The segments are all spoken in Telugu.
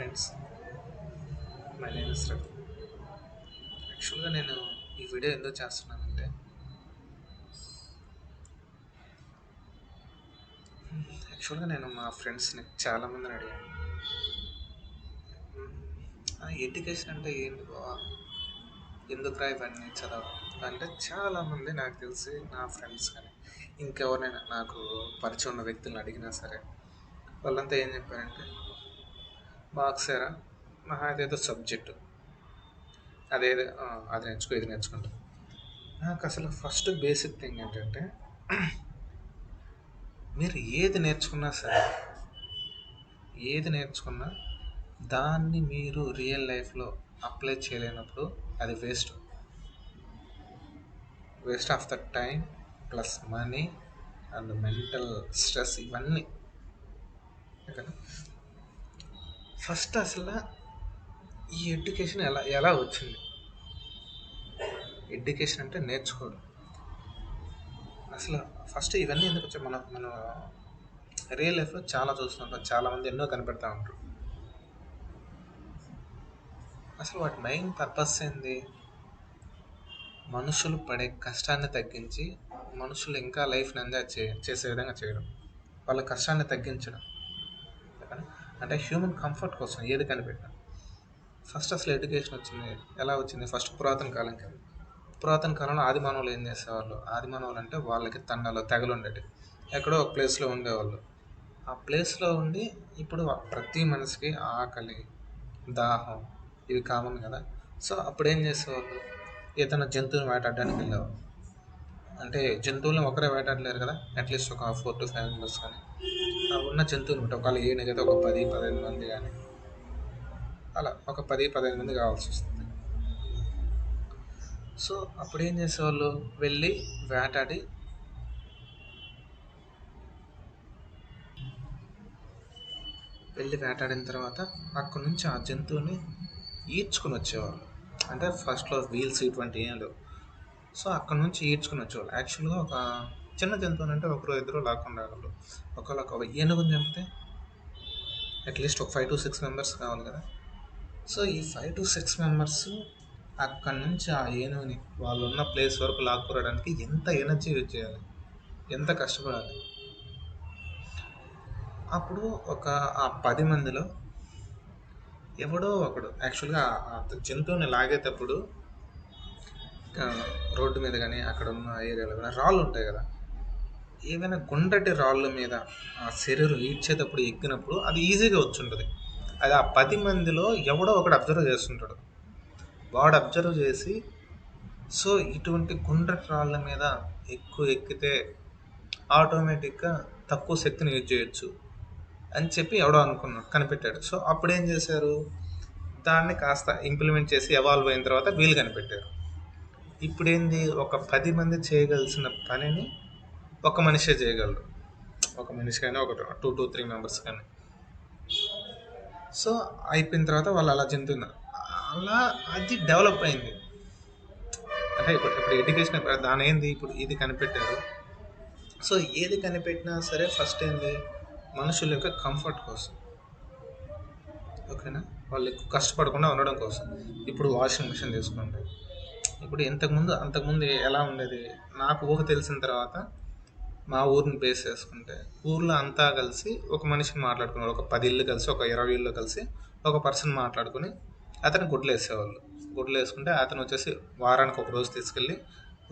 Friends, my name is Ravi. యాక్చువల్గా నేను ఈ వీడియో ఎందుకు చేస్తున్నానంటే, యాక్చువల్గా నేను మా ఫ్రెండ్స్ని చాలామందిని అడిగాను, ఎడ్యుకేషన్ అంటే ఏంటి బావా, ఎందుకురా ఇవన్నీ చదవడం అంటే చాలామంది నాకు తెలిసి నా ఫ్రెండ్స్ కానీ ఇంకెవరినైనా నాకు పరిచయం ఉన్న వ్యక్తులను అడిగినా సరే వాళ్ళంతా ఏం చెప్పారంటే, బాక్సేరా మహా అదేదో సబ్జెక్టు అదేదో అది నేర్చుకో ఇది నేర్చుకుంటాం. నాకు అసలు ఫస్ట్ బేసిక్ థింగ్ ఏంటంటే, మీరు ఏది నేర్చుకున్నా దాన్ని మీరు రియల్ లైఫ్లో అప్లై చేయలేనప్పుడు అది waste of the time plus money and mental stress ఇవన్నీ. ఓకేనా? ఫస్ట్ అసలు ఈ ఎడ్యుకేషన్ ఎలా ఎలా వచ్చింది? ఎడ్యుకేషన్ అంటే నేర్చుకోవడం. అసలు ఫస్ట్ ఇవన్నీ ఎందుకు వచ్చాయి? మనం రియల్ లైఫ్లో చాలా చూస్తుంటాం, చాలామంది ఎన్నో కనిపెడతా ఉంటారు. అసలు వాటి మెయిన్ పర్పస్ ఏంది? మనుషులు పడే కష్టాన్ని తగ్గించి మనుషులు ఇంకా లైఫ్ని ఎంజాయ్ చేసే విధంగా చేయడం, వాళ్ళ కష్టాన్ని తగ్గించడం. ఓకేనా? అంటే హ్యూమన్ కంఫర్ట్ కోసం ఏది కనిపెట్టినా. ఫస్ట్ అసలు ఎడ్యుకేషన్ వచ్చింది ఎలా వచ్చింది? ఫస్ట్ పురాతన కాలం కాదు. పురాతన కాలంలో ఆది మానవులు ఏం చేసేవాళ్ళు? ఆది మానవులు అంటే వాళ్ళకి తండాలు తెగలు ఉండేవి, ఎక్కడో ఒక ప్లేస్లో ఉండేవాళ్ళు. ఆ ప్లేస్లో ఉండి ఇప్పుడు ప్రతి మనిషికి ఆకలి, దాహం ఇవి కామన్ కదా. సో అప్పుడు ఏం చేసేవాళ్ళు? ఏదైనా జంతువుని వేటాడడానికి వెళ్ళేవాళ్ళు. అంటే జంతువులను ఒకరే వేటాడలేరు కదా, అట్లీస్ట్ ఒక 4 to 5 మెంబర్స్ కానీ ఆ ఉన్న జంతువులు ఉంటాయి. ఒకవేళ ఏనుగైతే ఒక 10-15 మంది కానీ, అలా ఒక 10-15 మంది కావాల్సి వస్తుంది. సో అప్పుడు ఏం చేసేవాళ్ళు? వెళ్ళి వేటాడి వేటాడిన తర్వాత అక్కడ నుంచి ఆ జంతువుని ఈడ్చుకుని వచ్చేవాళ్ళు. అంటే ఫస్ట్లో వీల్స్ ఇటువంటి ఏం లేవు. సో అక్కడ నుంచి ఈడ్చుకుని వచ్చేవాళ్ళు. యాక్చువల్గా ఒక చిన్న జంతువుని అంటే ఒకరు ఇద్దరు లాక్కుండా రాగలరు. ఒకవేళ ఒక ఏనుగుని చంపితే అట్లీస్ట్ ఒక 5-6 మెంబర్స్ కావాలి కదా. సో ఈ 5-6 మెంబర్స్ అక్కడి నుంచి ఆ ఏనుగుని వాళ్ళు ఉన్న ప్లేస్ వరకు లాక్కురావడానికి ఎంత ఎనర్జీ యూజ్ చేయాలి, ఎంత కష్టపడాలి. అప్పుడు ఒక ఆ 10 మందిలో ఎవడో ఒకడు యాక్చువల్గా ఆ జంతువుని లాగేటప్పుడు రోడ్డు మీద కానీ అక్కడ ఉన్న ఏరియాలో కానీ రాళ్ళు ఉంటాయి కదా, ఏవైనా గుండ్రటి రాళ్ళ మీద ఆ శరీరం ఈడ్చేటప్పుడు ఎక్కినప్పుడు అది ఈజీగా వచ్చి ఉంటుంది. అది ఆ 10 మందిలో ఎవడో ఒకడు అబ్జర్వ్ చేస్తుంటాడు. వాడు అబ్జర్వ్ చేసి, సో ఇటువంటి గుండ్రటి రాళ్ళ మీద ఎక్కువ ఎక్కితే ఆటోమేటిక్గా తక్కువ శక్తిని యూజ్ చేయొచ్చు అని చెప్పి ఎవడో కనిపెట్టాడు. సో అప్పుడు ఏం చేశారు? దాన్ని కాస్త ఇంప్లిమెంట్ చేసి ఎవాల్వ్ అయిన తర్వాత వీళ్ళు కనిపెట్టారు. ఇప్పుడేంది? ఒక 10 మంది చేయగలిసిన పనిని ఒక మనిషే చేయగలరు. ఒక మనిషి కానీ ఒక 2-3 మెంబర్స్ కానీ. సో అయిపోయిన తర్వాత వాళ్ళు అలా చెందుతున్నారు. అలా అది డెవలప్ అయింది. అంటే ఇప్పుడు ఎడ్యుకేషన్ దాని ఏంది? ఇప్పుడు ఇది కనిపెట్టారు. సో ఏది కనిపెట్టినా సరే ఫస్ట్ ఏంది? మనుషుల యొక్క కంఫర్ట్ కోసం. ఓకేనా? వాళ్ళు ఎక్కువ కష్టపడకుండా ఉండడం కోసం. ఇప్పుడు వాషింగ్ మిషన్ తీసుకోండి. ఇప్పుడు అంతకుముందు ఎలా ఉండేది? నాకు ఊహ తెలిసిన తర్వాత మా ఊరిని బేస్ చేసుకుంటే ఊర్లో అంతా కలిసి ఒక మనిషిని మాట్లాడుకునేవాళ్ళు. ఒక 10 ఇళ్ళు కలిసి, ఒక 20 ఇళ్ళు కలిసి ఒక పర్సన్ మాట్లాడుకుని అతను గుడ్లు వేసేవాళ్ళు. గుడ్లు వేసుకుంటే అతను వచ్చేసి వారానికి ఒక రోజు తీసుకెళ్ళి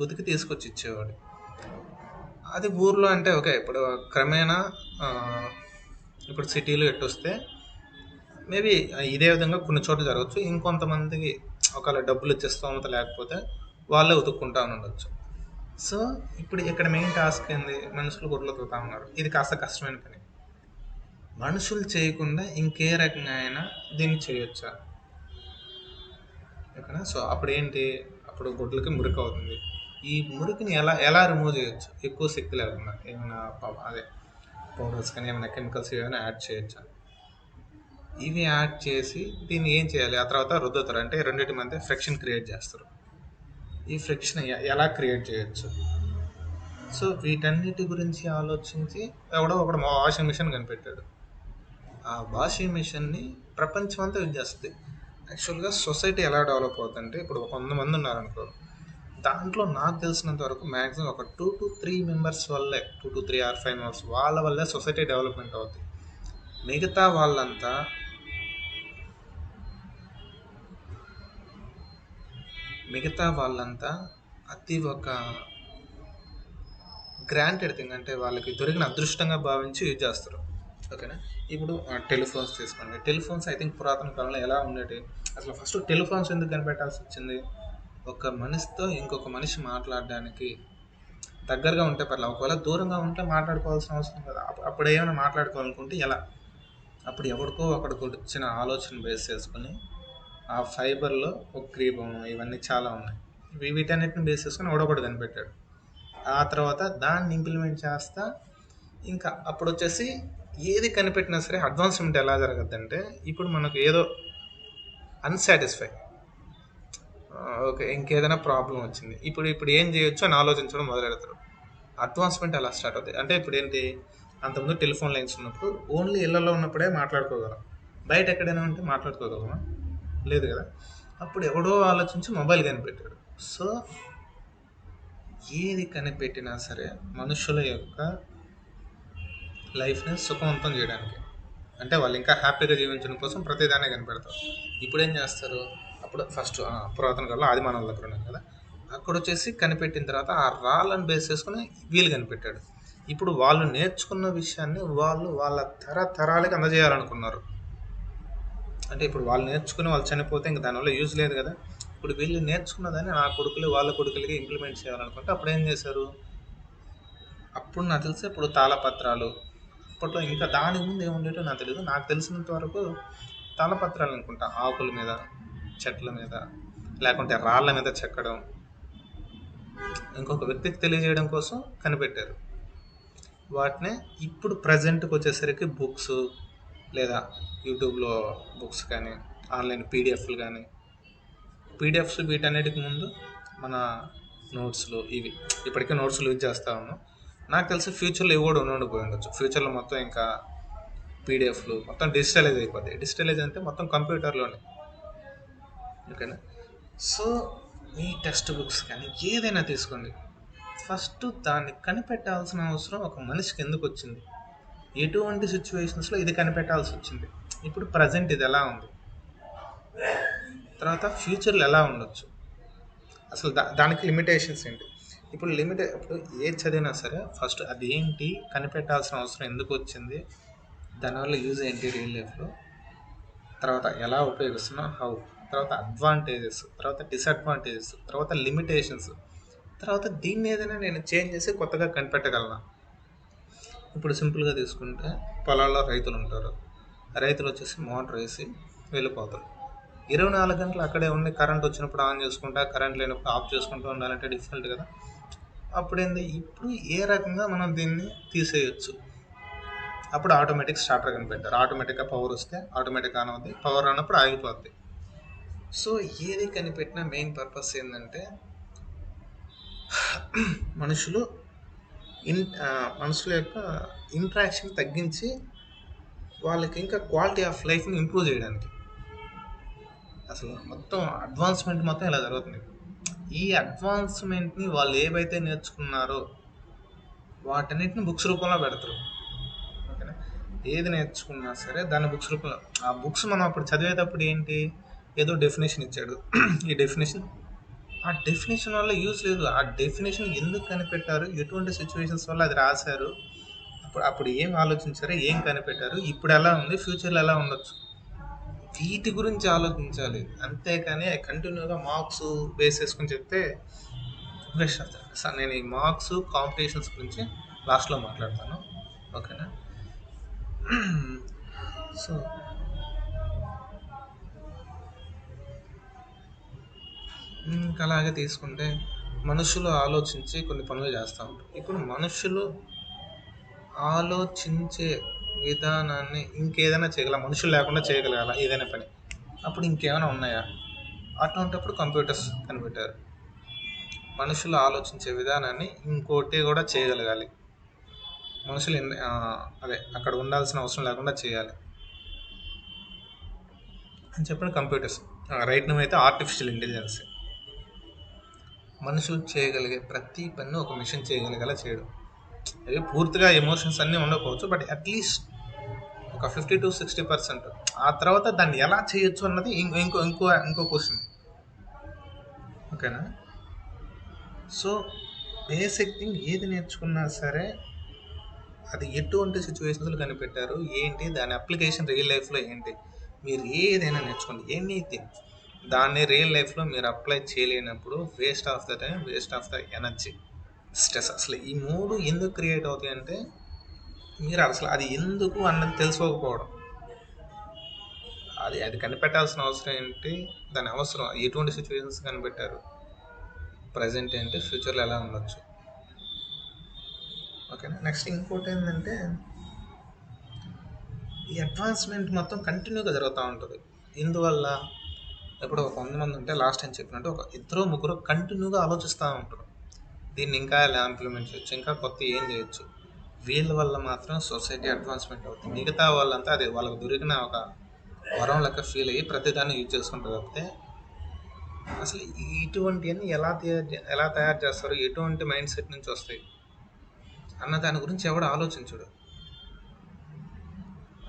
ఉతికి తీసుకొచ్చి ఇచ్చేవాడు. అది ఊర్లో అంటే ఓకే. ఇప్పుడు క్రమేణా ఇప్పుడు సిటీలో ఎట్టొస్తే మేబీ ఇదే విధంగా కొన్ని చోట్ల జరగచ్చు. ఇంకొంతమందికి ఒకవేళ డబ్బులు ఇచ్చే స్తోమత లేకపోతే వాళ్ళే ఉతుక్కుంటా ఉండొచ్చు. సో ఇప్పుడు ఇక్కడ మెయిన్ టాస్క్ ఏంది? మనుషులు గుడ్లు ఉతుకుతా ఉన్నారు. ఇది కాస్త కష్టమైన పని. మనుషులు చేయకుండా ఇంకే రకంగా అయినా దీన్ని చేయొచ్చా? ఓకేనా? సో అప్పుడు ఏంటి? అప్పుడు గుడ్లకి మురికి అవుతుంది. ఈ మురికిని ఎలా ఎలా రిమూవ్ చేయొచ్చు? ఎక్కువ శక్తి లేకుండా ఏమైనా అదే పౌడర్స్ కానీ ఏమైనా కెమికల్స్ ఏమైనా యాడ్ చేయొచ్చా? ఇవి యాడ్ చేసి దీన్ని ఏం చేయాలి? ఆ తర్వాత రుద్దుతారు. అంటే రెండింటి మధ్య ఫ్రిక్షన్ క్రియేట్ చేస్తారు. ఈ ఫ్రిక్షన్ ఎలా క్రియేట్ చేయొచ్చు? సో వీటన్నిటి గురించి ఆలోచించి ఎవడో ఒకడు వాషింగ్ మిషన్ కనిపెట్టాడు. ఆ వాషింగ్ మిషన్ని ప్రపంచం అంతా యూజ్ చేస్తుంది. యాక్చువల్గా సొసైటీ ఎలా డెవలప్ అవుతుందంటే, ఇప్పుడు 100 మంది ఉన్నారనుకో, దాంట్లో నాకు తెలిసినంత వరకు మ్యాక్సిమం ఒక 2 to 3 మెంబర్స్ వల్లే, 2 to 3 or 5 మెంబర్స్ వాళ్ళ వల్లే సొసైటీ డెవలప్మెంట్ అవుతుంది. మిగతా వాళ్ళంతా మిగతా వాళ్ళంతా అది ఒక గ్రాంటెడ్ థింగ్, అంటే వాళ్ళకి దొరికిన అదృష్టంగా భావించి యూజ్ చేస్తారు. ఓకేనా. ఇప్పుడు టెలిఫోన్స్ తీసుకోండి. టెలిఫోన్స్ ఐ థింక్ పురాతన కాలంలో ఎలా ఉండేవి, అసలు ఫస్ట్ టెలిఫోన్స్ ఎందుకు కనిపెట్టాల్సి వచ్చింది? ఒక మనిషితో ఇంకొక మనిషి మాట్లాడడానికి దగ్గరగా ఉంటే పర్లేదు, ఒకవేళ దూరంగా ఉంటే మాట్లాడుకోవాల్సిన అవసరం కదా. అప్పుడు ఏమైనా మాట్లాడుకోవాలనుకుంటే ఎలా? అప్పుడు ఎవరికో ఒకడికి వచ్చిన ఆలోచన బేస్ చేసుకొని ఆ ఫైబర్లో ఒక గ్రీపం ఇవన్నీ చాలా ఉన్నాయి, వీటన్నిటిని బేస్ చేసుకొని ఒకడొకటి కనిపెట్టాడు. ఆ తర్వాత దాన్ని ఇంప్లిమెంట్ చేస్తా, ఇంకా అప్పుడు వచ్చేసి ఏది కనిపెట్టినా సరే అడ్వాన్స్మెంట్ ఎలా జరగద్దంటే, ఇప్పుడు మనకు ఏదో అన్సాటిస్ఫై, ఓకే, ఇంకేదైనా ప్రాబ్లం వచ్చింది, ఇప్పుడు ఏం చేయొచ్చు అని ఆలోచించడం మొదలెడతారు. అడ్వాన్స్మెంట్ అలా స్టార్ట్ అవుతాయి. అంటే ఇప్పుడు ఏంటి, అంతకుముందు టెలిఫోన్ లైన్స్ ఉన్నప్పుడు ఓన్లీ ఇళ్లలో ఉన్నప్పుడే మాట్లాడుకోగలం, బయట ఎక్కడైనా ఉంటే మాట్లాడుకోగలమా? లేదు కదా. అప్పుడు ఎవడో ఆలోచించి మొబైల్ కనిపెట్టాడు. సో ఏది కనిపెట్టినా సరే మనుషుల యొక్క లైఫ్ని సుఖవంతం చేయడానికి, అంటే వాళ్ళు ఇంకా హ్యాపీగా జీవించడం కోసం ప్రతిదాన్ని కనిపెడతారు. ఇప్పుడు ఏం చేస్తారు, అప్పుడు ఫస్ట్ పురాతన కాలంలో ఆది మానవుల దగ్గర ఉన్నాం కదా, అక్కడ వచ్చేసి కనిపెట్టిన తర్వాత ఆ రాళ్ళని బేస్ చేసుకుని వీళ్ళు కనిపెట్టాడు. ఇప్పుడు వాళ్ళు నేర్చుకున్న విషయాన్ని వాళ్ళు వాళ్ళ తరాలకి అందజేయాలనుకున్నారు. అంటే ఇప్పుడు వాళ్ళు నేర్చుకుని వాళ్ళు చనిపోతే ఇంక దానివల్ల యూజ్ లేదు కదా. ఇప్పుడు వీళ్ళు నేర్చుకున్నదాన్ని ఆ కొడుకులు వాళ్ళ కొడుకులకి ఇంప్లిమెంట్ చేయాలనుకుంటే అప్పుడు ఏం చేశారు, అప్పుడు నాకు తెలిసి ఇప్పుడు తాళపత్రాలు, అప్పట్లో ఇంకా దానికి ముందు ఏముండేటో నాకు తెలియదు, నాకు తెలిసినంత వరకు తాళపత్రాలు అనుకుంటా, ఆకుల మీద, చెట్ల మీద, లేకుంటే రాళ్ళ మీద చెక్కడం, ఇంకొక వ్యక్తికి తెలియజేయడం కోసం కనిపెట్టారు. వాటినే ఇప్పుడు ప్రజెంట్కి వచ్చేసరికి బుక్స్, లేదా యూట్యూబ్లో బుక్స్ కానీ, ఆన్లైన్ పీడిఎఫ్లు కానీ, పీడిఎఫ్స్ వీటన్నిటికి ముందు మన నోట్స్లు ఇవి, ఇప్పటికే నోట్స్లు యూజ్ చేస్తూ ఉన్నాం. నాకు తెలిసి ఫ్యూచర్లో ఇవి కూడా ఉండకపోయి ఉండొచ్చు. ఫ్యూచర్లో మొత్తం ఇంకా పీడిఎఫ్లు మొత్తం డిజిటలైజ్ అయిపోతాయి. డిజిటలైజ్ అంటే మొత్తం కంప్యూటర్లోనే. ఓకేనా. సో ఈ టెక్స్ట్ బుక్స్ కానీ ఏదైనా తీసుకోండి, ఫస్ట్ దాన్ని కనిపెట్టాల్సిన అవసరం ఒక మనిషికి ఎందుకు వచ్చింది, ఎటువంటి సిచ్యువేషన్స్లో ఇది కనిపెట్టాల్సి వచ్చింది, ఇప్పుడు ప్రజెంట్ ఇది ఎలా ఉంది, తర్వాత ఫ్యూచర్లో ఎలా ఉండొచ్చు, అసలు దానికి లిమిటేషన్స్ ఏంటి. ఇప్పుడు ఇప్పుడు ఏది చదివినా సరే ఫస్ట్ అదేంటి, కనిపెట్టాల్సిన అవసరం ఎందుకు వచ్చింది, దానివల్ల యూజ్ ఏంటి రియల్ లైఫ్లో, తర్వాత ఎలా ఉపయోగిస్తున్నా హౌ, తర్వాత అడ్వాంటేజెస్, తర్వాత డిసడ్వాంటేజెస్, తర్వాత లిమిటేషన్స్, తర్వాత దీన్ని ఏదైనా నేను చేంజ్ చేసి కొత్తగా కనిపెట్టగలను. ఇప్పుడు సింపుల్గా తీసుకుంటే పొలాల్లో రైతులు ఉంటారు, రైతులు వచ్చేసి మోటార్ వేసి వెళ్ళిపోతారు, 24 గంటలు అక్కడే ఉండి కరెంట్ వచ్చినప్పుడు ఆన్ చేసుకుంటా, కరెంట్ లేనప్పుడు ఆఫ్ చేసుకుంటూ ఉండాలంటే డిఫికల్ట్ కదా. అప్పుడేంది, ఇప్పుడు ఏ రకంగా మనం దీన్ని తీసేయచ్చు, అప్పుడు ఆటోమేటిక్ స్టార్టర్ కనిపెట్టారు. ఆటోమేటిక్గా పవర్ వస్తే ఆటోమేటిక్ ఆన్ అవుతుంది, పవర్ రానప్పుడు ఆగిపోద్ది. సో ఏది కనిపెట్టినా మెయిన్ పర్పస్ ఏంటంటే మనుషుల యొక్క ఇంట్రాక్షన్ తగ్గించి వాళ్ళకి ఇంకా క్వాలిటీ ఆఫ్ లైఫ్ని ఇంప్రూవ్ చేయడానికి. అసలు మొత్తం అడ్వాన్స్మెంట్ మొత్తం ఇలా జరుగుతుంది. ఈ అడ్వాన్స్మెంట్ని వాళ్ళు ఏవైతే నేర్చుకున్నారో వాటన్నిటిని బుక్స్ రూపంలో పెడతారు. ఓకేనా. ఏది నేర్చుకున్నా సరే దాన్ని బుక్స్ రూపంలో, ఆ బుక్స్ మనం అప్పుడు చదివేటప్పుడు ఏంటి, ఏదో డెఫినేషన్ ఇచ్చాడు, ఈ డెఫినేషన్, ఆ డెఫినేషన్ వల్ల యూజ్ లేదు, ఆ డెఫినేషన్ ఎందుకు కనిపెట్టారు, ఎటువంటి సిచ్యువేషన్స్ వల్ల అది రాశారు, అప్పుడు ఏం ఆలోచించారు, ఏం కనిపెట్టారు, ఇప్పుడు ఎలా ఉంది, ఫ్యూచర్లో ఎలా ఉండొచ్చు, వీటి గురించి ఆలోచించాలి. అంతేకాని కంటిన్యూగా మార్క్స్ బేస్ చేసుకుని చెప్తే వేస్ట్ అవుతారు. సార్ నేను ఈ మార్క్స్ కాంపిటీషన్స్ గురించి లాస్ట్లో మాట్లాడతాను. ఓకేనా. సో ఇంకా అలాగే తీసుకుంటే మనుషులు ఆలోచించి కొన్ని పనులు చేస్తూ ఉంటారు. ఇప్పుడు మనుషులు ఆలోచించే విధానాన్ని ఇంకేదైనా చేయగల, మనుషులు లేకుండా చేయగలగాల ఏదైనా పని, అప్పుడు ఇంకేమైనా ఉన్నాయా? అటువంటిప్పుడు కంప్యూటర్స్ కనిపెట్టారు. మనుషులు ఆలోచించే విధానాన్ని ఇంకోటి కూడా చేయగలగాలి, మనుషులు అదే అక్కడ ఉండాల్సిన అవసరం లేకుండా చేయాలి. అని చెప్పిన కంప్యూటర్స్. రైట్ నో అయితే ఆర్టిఫిషియల్ ఇంటెలిజెన్స్. మనుషులు చేయగలిగే ప్రతి పని ఒక మిషన్ చేయగలిగేలా చేయడం. అవి పూర్తిగా ఎమోషన్స్ అన్నీ ఉండకపోవచ్చు, బట్ అట్లీస్ట్ ఒక 50-60%. ఆ తర్వాత దాన్ని ఎలా చేయొచ్చు అన్నది ఇంకో క్వశ్చన్. ఓకేనా? సో బేసిక్ థింగ్ ఏది నేర్చుకున్నా సరే అది ఎటువంటి సిచ్యువేషన్స్లో కనిపెట్టారు ఏంటి, దాని అప్లికేషన్ రియల్ లైఫ్లో ఏంటి. మీరు ఏదైనా నేర్చుకోండి, ఎనీథింగ్, దాన్ని రియల్ లైఫ్లో మీరు అప్లై చేయలేనప్పుడు waste of the time, waste of the energy, stress. అసలు ఈ మూడు ఎందుకు క్రియేట్ అవుతాయి అంటే మీరు అసలు అది ఎందుకు అన్నది తెలుసుకోకపోవడం. అది కనిపెట్టాల్సిన అవసరం ఏంటి, దాని అవసరం ఎటువంటి సిచ్యువేషన్స్ కనిపెట్టారు, ప్రజెంట్ ఏంటి, ఫ్యూచర్లో ఎలా ఉండొచ్చు. ఓకేనా? నెక్స్ట్ ఇంకోటి ఏంటంటే ఈ అడ్వాన్స్మెంట్ మొత్తం కంటిన్యూగా జరుగుతూ ఉంటుంది. ఇందువల్ల ఇప్పుడు ఒక 100 మంది ఉంటే లాస్ట్ టైం చెప్పినట్టు ఒక 2-3 కంటిన్యూగా ఆలోచిస్తూ ఉంటారు, దీన్ని ఇంకా ఎలా ఇంప్లిమెంట్ చేయొచ్చు, ఇంకా కొత్త ఏం చేయొచ్చు. వీళ్ళ వల్ల మాత్రం సొసైటీ అడ్వాన్స్మెంట్ అవుతుంది. మిగతా వాళ్ళంతా అది వాళ్ళకి దొరికిన ఒక వరం లెక్క ఫీల్ అయ్యి ప్రతిదాన్ని యూజ్ చేసుకుంటారు తప్పితే అసలు ఇటువంటివన్నీ ఎలా తయారు చేస్తారు, ఎటువంటి మైండ్ సెట్ నుంచి వస్తాయి అన్న దాని గురించి ఎవడు ఆలోచించడు.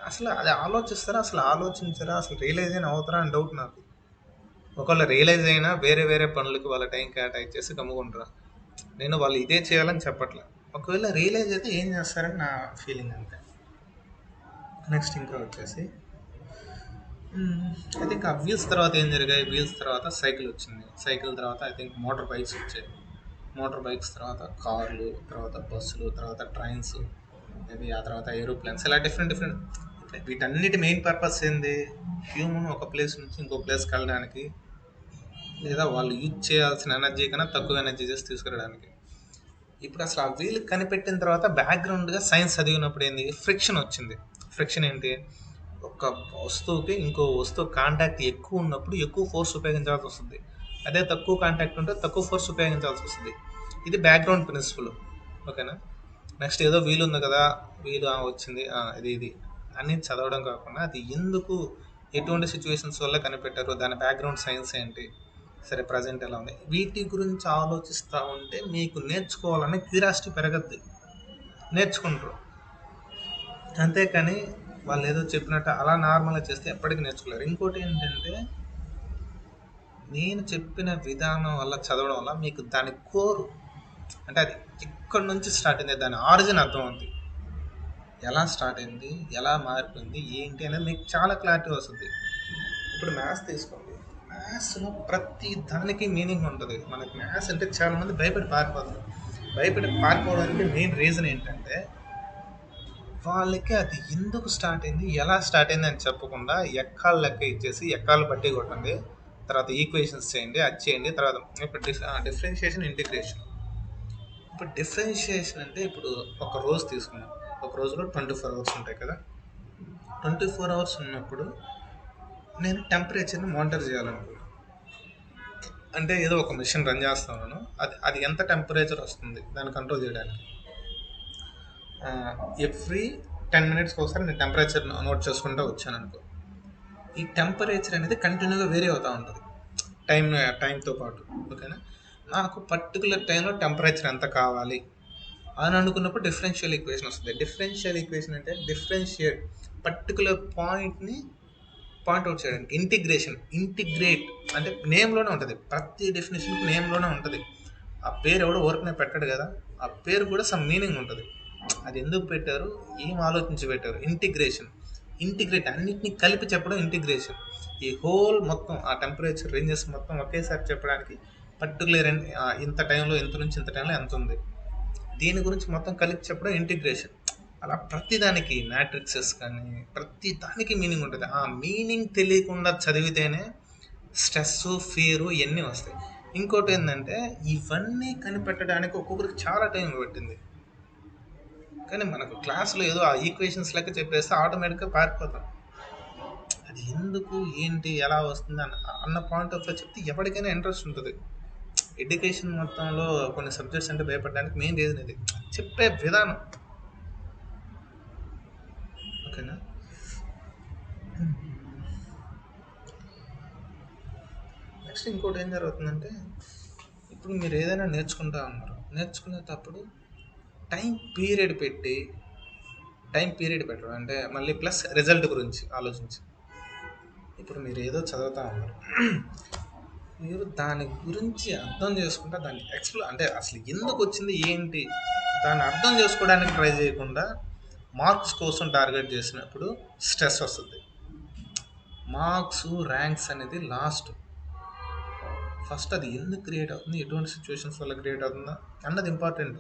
అసలు అది ఆలోచిస్తారా, అసలు ఆలోచించరా, అసలు రియలైజ్ అయినా అవుతారా అని డౌట్ నాకు. ఒకవేళ రియలైజ్ అయినా వేరే పనులకి వాళ్ళ టైం కేటాయించేసి గమ్ముకుంటారా. నేను వాళ్ళు ఇదే చేయాలని చెప్పట్లే, ఒకవేళ రియలైజ్ అయితే ఏం చేస్తారని నా ఫీలింగ్ అంతే. నెక్స్ట్ ఇంకా వచ్చేసి ఐ థింక్ ఆ వీల్స్ తర్వాత ఏం జరిగాయి, వీల్స్ తర్వాత సైకిల్ వచ్చింది, సైకిల్ తర్వాత ఐ థింక్ మోటార్ బైక్స్ వచ్చాయి, మోటార్ బైక్స్ తర్వాత కార్లు, తర్వాత బస్సులు, తర్వాత ట్రైన్స్, మేబీ ఆ తర్వాత ఏరోప్లేన్స్, ఇలా డిఫరెంట్ వీటన్నిటి మెయిన్ పర్పస్ ఏంది, హ్యూమన్ ఒక ప్లేస్ నుంచి ఇంకో ప్లేస్కి వెళ్ళడానికి, లేదా వాళ్ళు యూజ్ చేయాల్సిన ఎనర్జీ కన్నా తక్కువ ఎనర్జీ చేసి తీసుకురావడానికి. ఇప్పుడు అసలు ఆ వీల్ కనిపెట్టిన తర్వాత బ్యాక్గ్రౌండ్గా సైన్స్ చదివినప్పుడు ఏంది, ఫ్రిక్షన్ వచ్చింది. ఫ్రిక్షన్ ఏంటి, ఒక వస్తువుకి ఇంకో వస్తువు కాంటాక్ట్ ఎక్కువ ఉన్నప్పుడు ఎక్కువ ఫోర్స్ ఉపయోగించాల్సి వస్తుంది, అదే తక్కువ కాంటాక్ట్ ఉంటే తక్కువ ఫోర్స్ ఉపయోగించాల్సి వస్తుంది. ఇది బ్యాక్గ్రౌండ్ ప్రిన్సిపల్. ఓకేనా? నెక్స్ట్ ఏదో వీలు ఉంది కదా, వీలు వచ్చింది, ఇది అని చదవడం కాకుండా అది ఎందుకు, ఎటువంటి సిచ్యువేషన్స్ వల్ల కనిపెట్టారు, దాని బ్యాక్గ్రౌండ్ సైన్స్ ఏంటి, సరే ప్రజెంట్ ఎలా ఉంది, వీటి గురించి ఆలోచిస్తూ ఉంటే మీకు నేర్చుకోవాలనే క్యూరియాసిటీ పెరగద్ది, నేర్చుకుంటారు. అంతేకాని వాళ్ళు ఏదో చెప్పినట్టు అలా నార్మల్గా చేస్తే ఎప్పటికీ నేర్చుకోలేరు. ఇంకోటి ఏంటంటే నేను చెప్పిన విధానం వల్ల చదవడం వల్ల మీకు దాని కోరు అంటే అది ఎక్కడి నుంచి స్టార్ట్ అయింది, దాని ఆరిజిన్ అర్థం అవుతుంది, ఎలా స్టార్ట్ అయింది, ఎలా మారిపోయింది, ఏంటి అనేది మీకు చాలా క్లారిటీ వస్తుంది. ఇప్పుడు మ్యాథ్స్ తీసుకోండి, మ్యాథ్స్లో ప్రతి దానికి మీనింగ్ ఉంటుంది. మనకి మ్యాథ్స్ అంటే చాలామంది భయపడి పారిపోతారు. భయపడి పారిపోవడానికి మెయిన్ రీజన్ ఏంటంటే వాళ్ళకి అది ఎందుకు స్టార్ట్ అయింది, ఎలా స్టార్ట్ అయింది అని చెప్పకుండా ఎక్కాలు లెక్క ఇచ్చేసి ఎక్కాలు బట్టి కొట్టండి, తర్వాత ఈక్వేషన్స్ చేయండి, అది చేయండి, తర్వాత ఇప్పుడు డిఫరెన్షియేషన్, ఇంటిగ్రేషన్. ఇప్పుడు డిఫరెన్షియేషన్ అంటే ఇప్పుడు ఒక రోజు తీసుకున్నాం, ఒక రోజులో 24 అవర్స్ ఉంటాయి కదా. 24 అవర్స్ ఉన్నప్పుడు నేను టెంపరేచర్ని మానిటర్ చేయాలనుకున్నాను. అంటే ఏదో ఒక మిషన్ రన్ చేస్తున్నాను, అది ఎంత టెంపరేచర్ వస్తుంది దాన్ని కంట్రోల్ చేయడానికి ఎవ్రీ 10 మినిట్స్కి ఒకసారి నేను టెంపరేచర్ నోట్ చేసుకుంటూ వచ్చాను అనుకో. ఈ టెంపరేచర్ అనేది కంటిన్యూగా వేరీ అవుతూ ఉంటుంది టైంతో పాటు. ఓకేనా? నాకు పర్టికులర్ టైంలో టెంపరేచర్ ఎంత కావాలి అని అనుకున్నప్పుడు డిఫరెన్షియల్ ఈక్వేషన్ వస్తుంది. డిఫరెన్షియల్ ఈక్వేషన్ అంటే డిఫరెన్షియేట్ పర్టికులర్ పాయింట్ని పాయింట్అవుట్ చేయడానికి. ఇంటిగ్రేట్ అంటే నేమ్లోనే ఉంటుంది, ప్రతి డెఫినేషన్కి నేమ్లోనే ఉంటుంది. ఆ పేరు ఎవడో ఊరికనే పెట్టాడు కదా, ఆ పేరు కూడా సమ్ మీనింగ్ ఉంటుంది. అది ఎందుకు పెట్టారు, ఏం ఆలోచించి పెట్టారు. ఇంటిగ్రేట్ అన్నిటిని కలిపి చెప్పడం ఇంటిగ్రేషన్. ఈ హోల్ మొత్తం ఆ టెంపరేచర్ రేంజెస్ మొత్తం ఒకేసారి చెప్పడానికి పర్టికులర్ ఇంత టైంలో ఇంత నుంచి ఇంత టైంలో ఎంత ఉంది, దీని గురించి మొత్తం కలిపి చెప్పడం ఇంటిగ్రేషన్. అలా ప్రతిదానికి మ్యాట్రిక్సెస్ కానీ ప్రతి దానికి మీనింగ్ ఉంటుంది. ఆ మీనింగ్ తెలియకుండా చదివితేనే స్ట్రెస్, ఫియరు ఇవన్నీ వస్తాయి. ఇంకోటి ఏంటంటే ఇవన్నీ కనిపెట్టడానికి ఒక్కొక్కరికి చాలా టైం పట్టింది, కానీ మనకు క్లాస్లో ఏదో ఆ ఈక్వేషన్స్ లెక్క చెప్పేస్తే ఆటోమేటిక్గా పారిపోతాం. అది ఎందుకు, ఏంటి, ఎలా వస్తుంది అన్న పాయింట్ ఆఫ్ వ్యూ చెప్తే ఎవరికైనా ఇంట్రెస్ట్ ఉంటుంది. ఎడ్యుకేషన్ మొత్తంలో కొన్ని సబ్జెక్ట్స్ అంటే భయపడడానికి మెయిన్ రీజన్ ఇది, చెప్పే విధానం. ఓకేనా? నెక్స్ట్ ఇంకోటి ఏం జరుగుతుందంటే, ఇప్పుడు మీరు ఏదైనా నేర్చుకుంటా ఉన్నారు, నేర్చుకునేటప్పుడు టైం పీరియడ్ పెట్టి టైం పీరియడ్ పెట్టడం అంటే మళ్ళీ ప్లస్ రిజల్ట్ గురించి ఆలోచించి, ఇప్పుడు మీరు ఏదో చదువుతా ఉన్నారు, మీరు దాని గురించి అర్థం చేసుకుంటా దాన్ని అంటే అసలు ఎందుకు వచ్చింది ఏంటి దాన్ని అర్థం చేసుకోవడానికి ట్రై చేయకుండా మార్క్స్ కోసం టార్గెట్ చేసినప్పుడు స్ట్రెస్ వస్తుంది. మార్క్స్ ర్యాంక్స్ అనేది లాస్ట్. ఫస్ట్ అది ఎందుకు క్రియేట్ అవుతుంది, ఎటువంటి సిచ్యువేషన్స్ వల్ల క్రియేట్ అవుతుందా అన్నది ఇంపార్టెంట్.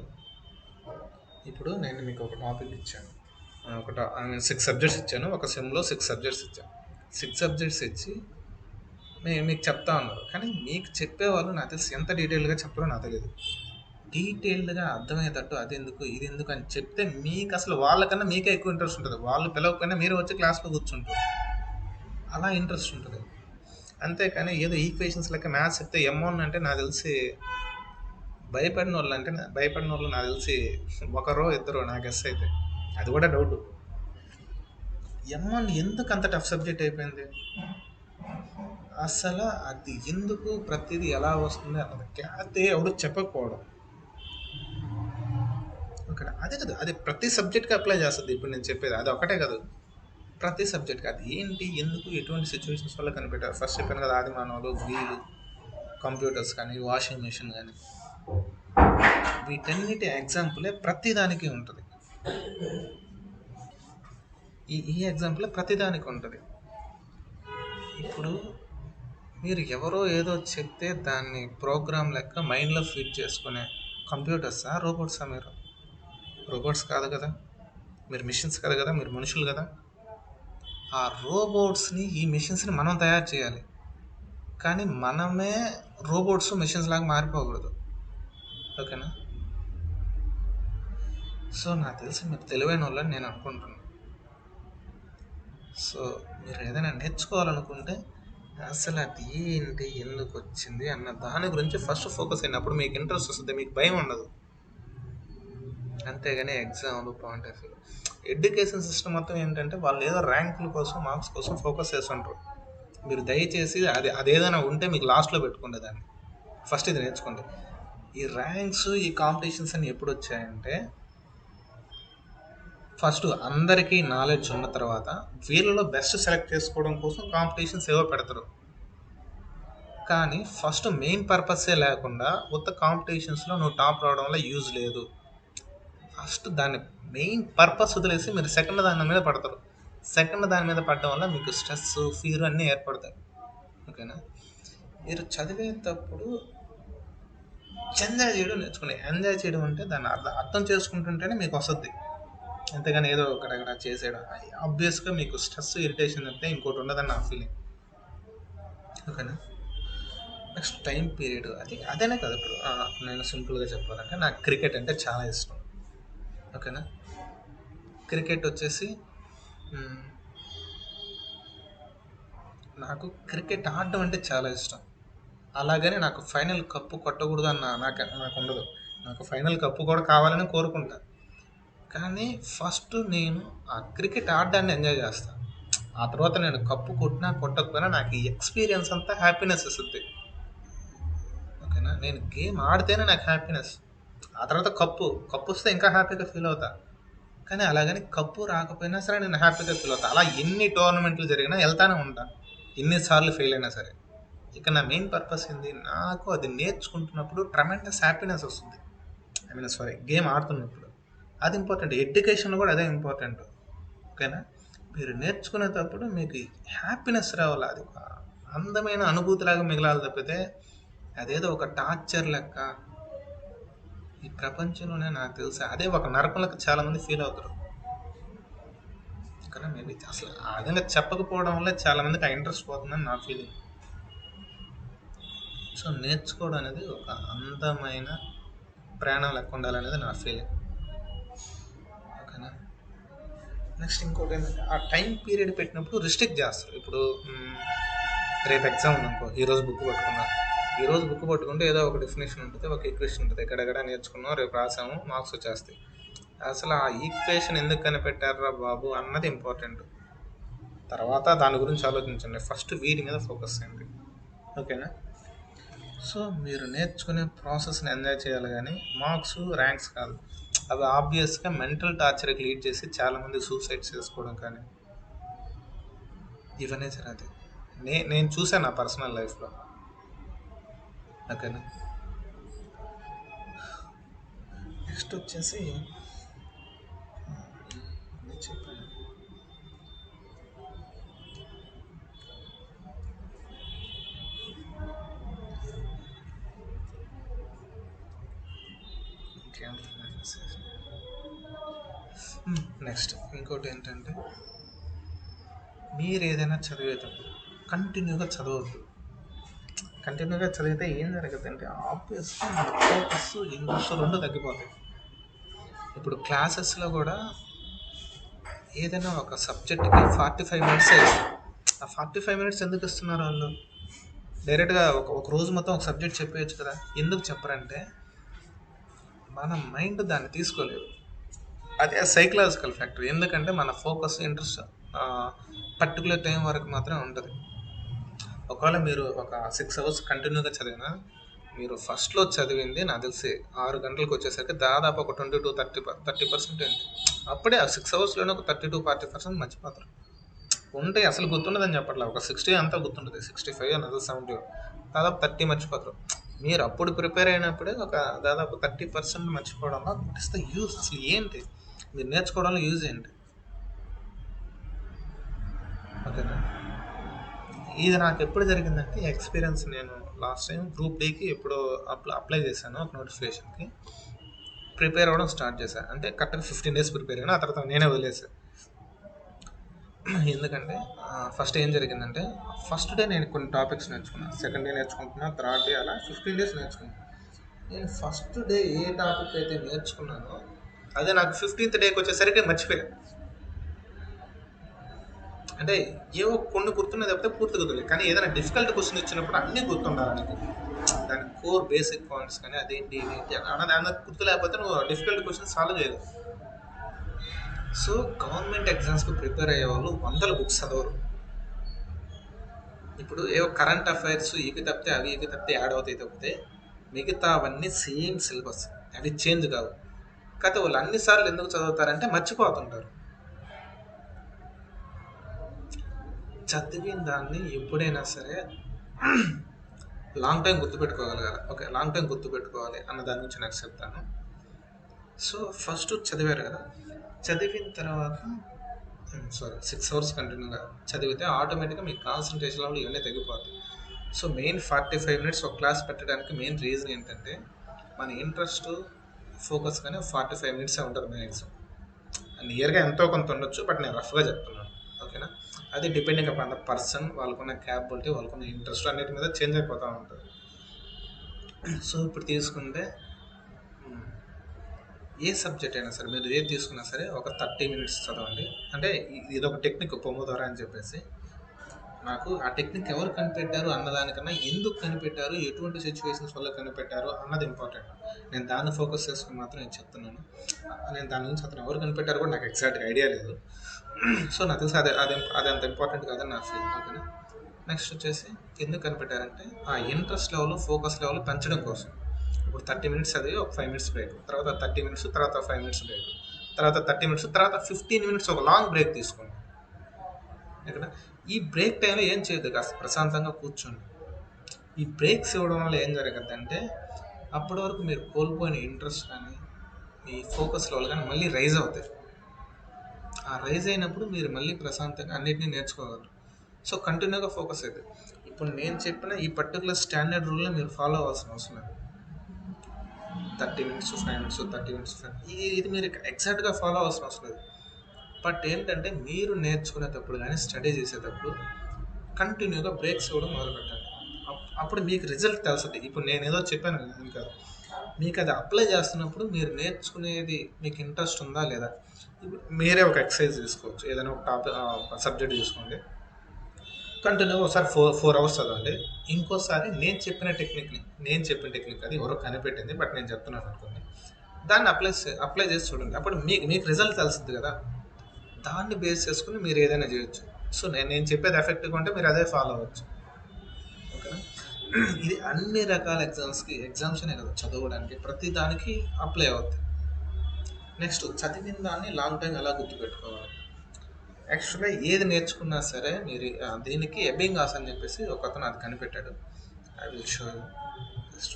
ఇప్పుడు నేను మీకు ఒక టాపిక్ ఇచ్చాను, ఒక 6 సబ్జెక్ట్స్ ఇచ్చాను, ఒక సెమ్లో 6 సబ్జెక్ట్స్ ఇచ్చాను. 6 సబ్జెక్ట్స్ ఇచ్చి మీకు చెప్తా ఉన్నారు, కానీ మీకు చెప్పేవాళ్ళు నాకు తెలిసి ఎంత డీటెయిల్గా చెప్పారో నాకు తెలియదు. డీటెయిల్డ్గా అర్థమయ్యేటట్టు అది ఎందుకు ఇది ఎందుకు అని చెప్తే మీకు అసలు వాళ్ళకన్నా మీకే ఎక్కువ ఇంట్రెస్ట్ ఉంటుంది. వాళ్ళు పిలవకపోయినా మీరు వచ్చి క్లాస్లో కూర్చుంటారు, అలా ఇంట్రెస్ట్ ఉంటుంది. అంతేకాని ఏదో ఈక్వేషన్స్ లెక్క మ్యాథ్స్ చెప్తే M1 అంటే నాకు తెలిసి భయపడిన వాళ్ళు నాకు తెలిసి ఒకరో ఇద్దరు, నాకు గెస్ అయితే అది కూడా డౌట్. M1 ఎందుకు అంత టఫ్ సబ్జెక్ట్ అయిపోయింది, అసలు అది ఎందుకు, ప్రతిదీ ఎలా వస్తుంది అన్నది క్లాతే ఎవరు చెప్పకపోవడం. ఓకేనా, అదే కదా, అది ప్రతి సబ్జెక్ట్కి అప్లై చేస్తుంది. ఇప్పుడు నేను చెప్పేది అది ఒకటే కాదు, ప్రతి సబ్జెక్ట్కి అది ఏంటి, ఎందుకు, ఎటువంటి సిచ్యువేషన్స్ వల్ల కనిపెట్టారు. ఫస్ట్ చెప్పాను కదా, ఆది మానవులు, వీలు, కంప్యూటర్స్ కానీ, వాషింగ్ మెషిన్ కానీ, వీటన్నిటి ఎగ్జాంపులే ప్రతి దానికి ఉంటుంది. ఈ ఎగ్జాంపులే ప్రతి దానికి ఉంటుంది. ఇప్పుడు మీరు ఎవరో ఏదో చెప్తే దాన్ని ప్రోగ్రామ్ లెక్క మైండ్లో ఫీడ్ చేసుకునే కంప్యూటర్సా, రోబోట్సా? మీరు రోబోట్స్ కాదు కదా, మీరు మిషన్స్ కాదు కదా, మీరు మనుషులు కదా. ఆ రోబోట్స్ని, ఈ మిషన్స్ని మనం తయారు చేయాలి, కానీ మనమే రోబోట్స్ మిషన్స్ లాగా మారిపోకూడదు. ఓకేనా? సో నాకు తెలిసి మీరు తెలివైన వాళ్ళని నేను అనుకుంటున్నాను. సో మీరు ఏదైనా నేర్చుకోవాలనుకుంటే అసలు అది ఏంటి, ఎందుకు వచ్చింది అన్న దాని గురించి ఫస్ట్ ఫోకస్ అయినప్పుడు మీకు ఇంట్రెస్ట్ వస్తుంది, మీకు భయం ఉండదు. అంతేగాని ఎగ్జామ్లు, point of view, education system మొత్తం ఏంటంటే వాళ్ళు ఏదో ర్యాంకుల కోసం, మార్క్స్ కోసం ఫోకస్ చేస్తుంటారు. మీరు దయచేసి అదేదైనా ఉంటే మీకు లాస్ట్లో పెట్టుకోండి దాన్ని, ఫస్ట్ ఇది నేర్చుకోండి. ఈ ర్యాంక్స్, ఈ కాంపిటీషన్స్ అని ఎప్పుడు వచ్చాయంటే, ఫస్ట్ అందరికీ నాలెడ్జ్ ఉన్న తర్వాత వీళ్ళలో బెస్ట్ సెలెక్ట్ చేసుకోవడం కోసం కాంపిటీషన్స్ ఏవో పెడతారు. కానీ ఫస్ట్ మెయిన్ పర్పసే లేకుండా ఉత్త కాంపిటీషన్స్లో నువ్వు టాప్ రావడం వల్ల యూజ్ లేదు. ఫస్ట్ దాన్ని మెయిన్ పర్పస్ వదిలేసి మీరు సెకండ్ దాని మీద పడతారు. సెకండ్ దాని మీద పడడం వల్ల మీకు స్ట్రెస్, ఫీర్ అన్నీ ఏర్పడతాయి. ఓకేనా? మీరు చదివేటప్పుడు ఎంజాయ్ చేయడం నేర్చుకుని, ఎంజాయ్ చేయడం అంటే దాన్ని అర్థం చేసుకుంటుంటేనే మీకు వస్తుంది. అంతేగాని ఏదో ఒకటి చేసేయడం ఆబ్వియస్గా మీకు స్ట్రెస్, ఇరిటేషన్ అంటే ఇంకోటి ఉండదని నా ఫీలింగ్. ఓకేనా? నెక్స్ట్ టైం పీరియడ్, అదేనే కదా. ఇప్పుడు నేను సింపుల్గా చెప్పాలంటే నాకు క్రికెట్ అంటే చాలా ఇష్టం. ఓకేనా? క్రికెట్ వచ్చేసి నాకు క్రికెట్ ఆడడం అంటే చాలా ఇష్టం. అలాగని నాకు ఫైనల్ కప్పు కొట్టకూడదు అన్న నాకు ఉండదు. నాకు ఫైనల్ కప్పు కూడా కావాలని కోరుకుంటా. కానీ ఫస్ట్ నేను ఆ క్రికెట్ ఆడడాన్ని ఎంజాయ్ చేస్తాను. ఆ తర్వాత నేను కప్పు కొట్టినా కొట్టకపోయినా నాకు ఈ ఎక్స్పీరియన్స్ అంతా హ్యాపీనెస్ ఇస్తుంది. ఓకేనా? నేను గేమ్ ఆడితేనే నాకు హ్యాపీనెస్. ఆ తర్వాత కప్పు వస్తే ఇంకా హ్యాపీగా ఫీల్ అవుతా. కానీ అలాగని కప్పు రాకపోయినా సరే నేను హ్యాపీగా ఫీల్ అవుతా. అలా ఎన్ని టోర్నమెంట్లు జరిగినా వెళ్తానే ఉంటాను, ఎన్నిసార్లు ఫెయిల్ అయినా సరే. ఇక నా మెయిన్ పర్పస్ ఏంది, నాకు అది నేర్చుకుంటున్నప్పుడు ట్రమెండస్ హ్యాపీనెస్ వస్తుంది. గేమ్ ఆడుతున్నప్పుడు అది ఇంపార్టెంట్. ఎడ్యుకేషన్ కూడా అదే ఇంపార్టెంట్. ఓకేనా? మీరు నేర్చుకునేటప్పుడు మీకు హ్యాపీనెస్ రావాలి, అది ఒక అందమైన అనుభూతిలాగా మిగలాలి తప్పితే అదేదో ఒక టార్చర్ లెక్క ఈ ప్రపంచంలోనే నాకు తెలిసి అదే ఒక నరకంలోకి చాలామంది ఫీల్ అవుతారు. కానీ మేబీ అసలు ఆ విధంగా చెప్పకపోవడం వల్ల చాలామందికి ఆ ఇంట్రెస్ట్ పోతుందని నా ఫీలింగ్. సో నేర్చుకోవడం అనేది ఒక అందమైన ప్రాణం లెక్క ఉండాలనేది నా ఫీలింగ్. ఓకేనా? నెక్స్ట్ ఇంకోటి ఏంటంటే, ఆ టైం పీరియడ్ పెట్టినప్పుడు రిస్ట్రిక్ట్ చేస్తారు. ఇప్పుడు రేపు ఎగ్జామ్ ఉందనుకో, ఈరోజు బుక్ పట్టుకుంటే ఏదో ఒక డెఫినేషన్ ఉంటుంది, ఒక ఈక్వేషన్ ఉంటుంది, ఎక్కడెక్కడ నేర్చుకున్నాం, రేపు రాసాము, మార్క్స్ వచ్చేస్తాయి. అసలు ఆ ఈక్వేషన్ ఎందుకు కనిపెట్టారా బాబు అన్నది ఇంపార్టెంట్. తర్వాత దాని గురించి ఆలోచించండి, ఫస్ట్ వీటి మీద ఫోకస్ చేయండి. ఓకేనా? సో మీరు నేర్చుకునే ప్రాసెస్ని ఎంజాయ్ చేయాలి కానీ మార్క్స్ ర్యాంక్స్ కాదు. అవి ఆబ్వియస్గా మెంటల్ టార్చర్కి లీడ్ చేసి చాలామంది సూసైడ్ చేసుకోవడం కానీ ఇవన్నీ జరుగుతాయి. నేను చూసాను నా పర్సనల్ లైఫ్లో. ఓకేనా. నెక్స్ట్ వచ్చేసి చెప్పాను నెక్స్ట్ ఇంకోటి ఏంటంటే మీరు ఏదైనా చదివేటప్పుడు కంటిన్యూగా చదవద్దు. కంటిన్యూగా చదివితే ఏం జరుగుతుందంటే ఆబ్వియస్గా మన ఫోకస్ ఇంట్రెస్ట్ రెండు తగ్గిపోతాయి. ఇప్పుడు క్లాసెస్లో కూడా ఏదైనా ఒక సబ్జెక్ట్కి 45 మినిట్స్ ఇస్తారు. ఆ 45 మినిట్స్ ఎందుకు ఇస్తున్నారు వాళ్ళు? డైరెక్ట్గా ఒక రోజు మొత్తం ఒక సబ్జెక్ట్ చెప్పేయచ్చు కదా. ఎందుకు చెప్పరంటే మన మైండ్ దాన్ని తీసుకోలేదు. అదే సైకలాజికల్ ఫ్యాక్టర్. ఎందుకంటే మన ఫోకస్ ఇంట్రెస్ట్ పర్టికులర్ టైం వరకు మాత్రమే ఉంటుంది. ఒకవేళ మీరు ఒక 6 అవర్స్ కంటిన్యూగా చదివినా మీరు ఫస్ట్లో చదివింది నాకు తెలిసి 6 గంటలకు వచ్చేసరికి దాదాపు ఒక 20-30% ఉంది. అప్పుడే ఆ 6 అవర్స్లోనే ఒక 30-40% మర్చిపోతారు. ఉంటే అసలు గుర్తుండదని చెప్పట్లా. ఒక 60 అంతా గుర్తుంటుంది, 65 అనేది 70, దాదాపు 30 మర్చిపోతారు. మీరు అప్పుడు ప్రిపేర్ అయినప్పుడే ఒక దాదాపు 30% మర్చిపోవడంలో వాట్ ఇస్ ద యూజ్? అసలు ఏంటి మీరు నేర్చుకోవడంలో యూజ్ ఏంటి? ఓకేనా. ఇది నాకు ఎప్పుడు జరిగిందంటే ఎక్స్పీరియన్స్. నేను లాస్ట్ టైం గ్రూప్ డీకి ఎప్పుడో అప్లై చేశాను. ఒక నోటిఫికేషన్కి ప్రిపేర్ అవ్వడం స్టార్ట్ చేశాను. అంటే కరెక్ట్గా 15 days ప్రిపేర్ అయ్యాను. ఆ తర్వాత నేనే వదిలేసాను. ఎందుకంటే ఫస్ట్ ఏం జరిగిందంటే ఫస్ట్ డే నేను కొన్ని టాపిక్స్ నేర్చుకున్నాను, సెకండ్ డే నేర్చుకుంటున్నా, థర్డ్ డే అలా 15 days నేర్చుకున్నాను. నేను ఫస్ట్ డే ఏ టాపిక్ అయితే నేర్చుకున్నానో అదే నాకు 15th డేకి వచ్చేసరికి మర్చిపోయాను. అంటే ఏవో కొన్ని గుర్తున్నాయి తప్పితే పూర్తిగా గుర్తులేదు. కానీ ఏదైనా డిఫికల్ట్ క్వశ్చన్ ఇచ్చినప్పుడు అన్నీ గుర్తుండాలి నీకు. దాని కోర్ బేసిక్ పాయింట్స్ కానీ అదేంటి ఇదేంటి అన్నది గుర్తు లేకపోతే నువ్వు డిఫికల్ట్ క్వశ్చన్ సాల్వ్ చేయలేవు. సో గవర్నమెంట్ ఎగ్జామ్స్కి ప్రిపేర్ అయ్యే వాళ్ళు 100 బుక్స్ చదవరు. ఇప్పుడు ఏవో కరెంట్ అఫైర్స్ ఇవి తప్పితే అవి ఇవి తప్పితే యాడ్ అవుతాయి తప్పితే మిగతా అవన్నీ సేమ్ సిలబస్, అవి చేంజ్ కావు. కాకపోతే వాళ్ళు అన్నిసార్లు ఎందుకు చదువుతారంటే మర్చిపోతుంటారు. చదివిన దాన్ని ఎప్పుడైనా సరే లాంగ్ టైం గుర్తుపెట్టుకోగలగాలి. ఓకే, లాంగ్ టైం గుర్తుపెట్టుకోవాలి అన్న దాని గురించి నాకు చెప్తాను. సో ఫస్ట్ చదివారు కదా, చదివిన తర్వాత 6 అవర్స్ కంటిన్యూగా చదివితే ఆటోమేటిక్గా మీకు కాన్సన్ట్రేషన్ లెవెల్ ఇవన్నీ తగ్గిపోతాయి. సో మెయిన్ 45 minutes ఒక క్లాస్ పెట్టడానికి మెయిన్ రీజన్ ఏంటంటే మన ఇంట్రెస్ట్ ఫోకస్ కానీ 45 minutes ఉంటుంది మ్యాక్సిమం. నియర్గా ఎంతో కొంత ఉండొచ్చు, బట్ నేను రఫ్గా చెప్తున్నాను. ఓకేనా. అది డిపెండింగ్ అపాన్ ద పర్సన్, వాళ్ళకున్న క్యాపబిలిటీ, వాళ్ళకున్న ఇంట్రెస్ట్ అన్నిటి మీద చేంజ్ అయిపోతూ ఉంటుంది. సో ఇప్పుడు తీసుకుంటే ఏ సబ్జెక్ట్ అయినా సరే మీరు ఏది తీసుకున్నా సరే ఒక 30 minutes చదవండి. అంటే ఇది ఒక టెక్నిక్ పొమ్మోదోరా అని చెప్పేసి. నాకు ఆ టెక్నిక్ ఎవరు కనిపెట్టారు అన్నదానికన్నా ఎందుకు కనిపెట్టారు, ఎటువంటి సిచ్యువేషన్స్ వల్ల కనిపెట్టారు అన్నది ఇంపార్టెంట్. నేను దాన్ని ఫోకస్ చేసుకుని మాత్రం నేను చెప్తున్నాను. నేను దాని గురించి అతను ఎవరు కనిపెట్టారు కూడా నాకు ఎగ్జాక్ట్గా ఐడియా లేదు. సో నాకు తెలిసి అది అంత ఇంపార్టెంట్ కాదని నా ఫీల్. ఓకేనా. నెక్స్ట్ వచ్చేసి ఎందుకు కనిపెట్టారంటే ఆ ఇంట్రెస్ట్ లెవెల్, ఫోకస్ లెవెల్ పెంచడం కోసం. ఇప్పుడు 30 minutes చదివి ఒక 5 minutes బ్రేక్, తర్వాత 30 minutes, తర్వాత 5 minutes బ్రేక్, తర్వాత 30 minutes, తర్వాత 15 minutes ఒక లాంగ్ బ్రేక్ తీసుకోండి. ఇక్కడ ఈ బ్రేక్ టైంలో ఏం చేయదు, కాస్త ప్రశాంతంగా కూర్చోండి. ఈ బ్రేక్స్ ఇవ్వడం వల్ల ఏం జరగద్దంటే అప్పటి వరకు మీరు కోల్పోయిన ఇంట్రెస్ట్ కానీ మీ ఫోకస్ లెవెల్ కానీ మళ్ళీ రైజ్ అవుతాయి. ఆ రైజ్ అయినప్పుడు మీరు మళ్ళీ ప్రశాంతంగా అన్నిటినీ నేర్చుకోగలరు. సో కంటిన్యూగా ఫోకస్ అవుతుంది. ఇప్పుడు నేను చెప్పిన ఈ పర్టికులర్ స్టాండర్డ్ రూల్ని మీరు ఫాలో అవ్వాల్సిన అవసరం లేదు. 30 minutes, 5 minutes, 30 minutes, ఇది మీరు ఎగ్జాక్ట్గా ఫాలో అవ్వాల్సిన అవసరం లేదు. బట్ ఏంటంటే మీరు నేర్చుకునేటప్పుడు కానీ స్టడీ చేసేటప్పుడు కంటిన్యూగా బ్రేక్స్ ఇవ్వడం మొదలుపెట్టాలి. అప్పుడు మీకు రిజల్ట్ తెలుస్తుంది. ఇప్పుడు నేను ఏదో చెప్పాను ఇంకా మీకు అది అప్లై చేస్తున్నప్పుడు మీరు నేర్చుకునేది మీకు ఇంట్రెస్ట్ ఉందా లేదా. ఇప్పుడు మీరే ఒక ఎక్సర్సైజ్ తీసుకోవచ్చు. ఏదైనా ఒక టాపిక్ సబ్జెక్ట్ తీసుకోండి, కంటిన్యూగా ఒకసారి 4 hours చదవండి. ఇంకోసారి నేను చెప్పిన టెక్నిక్ అది ఎవరో కనిపెట్టింది, బట్ నేను చెప్తున్నాను అనుకోండి, దాన్ని అప్లై చేసి చూడండి. అప్పుడు మీకు రిజల్ట్ తెలుస్తుంది కదా, దాన్ని బేస్ చేసుకుని మీరు ఏదైనా చేయొచ్చు. సో నేను చెప్పేది ఎఫెక్టివ్గా ఉంటే మీరు అదే ఫాలో అవ్వచ్చు. ఓకేనా. ఇది అన్ని రకాల ఎగ్జామ్స్నే కదా చదవడానికి ప్రతి దానికి అప్లై అవుతుంది. నెక్స్ట్ చదివిన దాన్ని లాంగ్ టైం ఎలా గుర్తుపెట్టుకోవాలి. యాక్చువల్గా ఏది నేర్చుకున్నా సరే మీరు దీనికి ఎబింగాస్ అని చెప్పేసి ఒక అతను అది కనిపెట్టాడు. I will show you. Just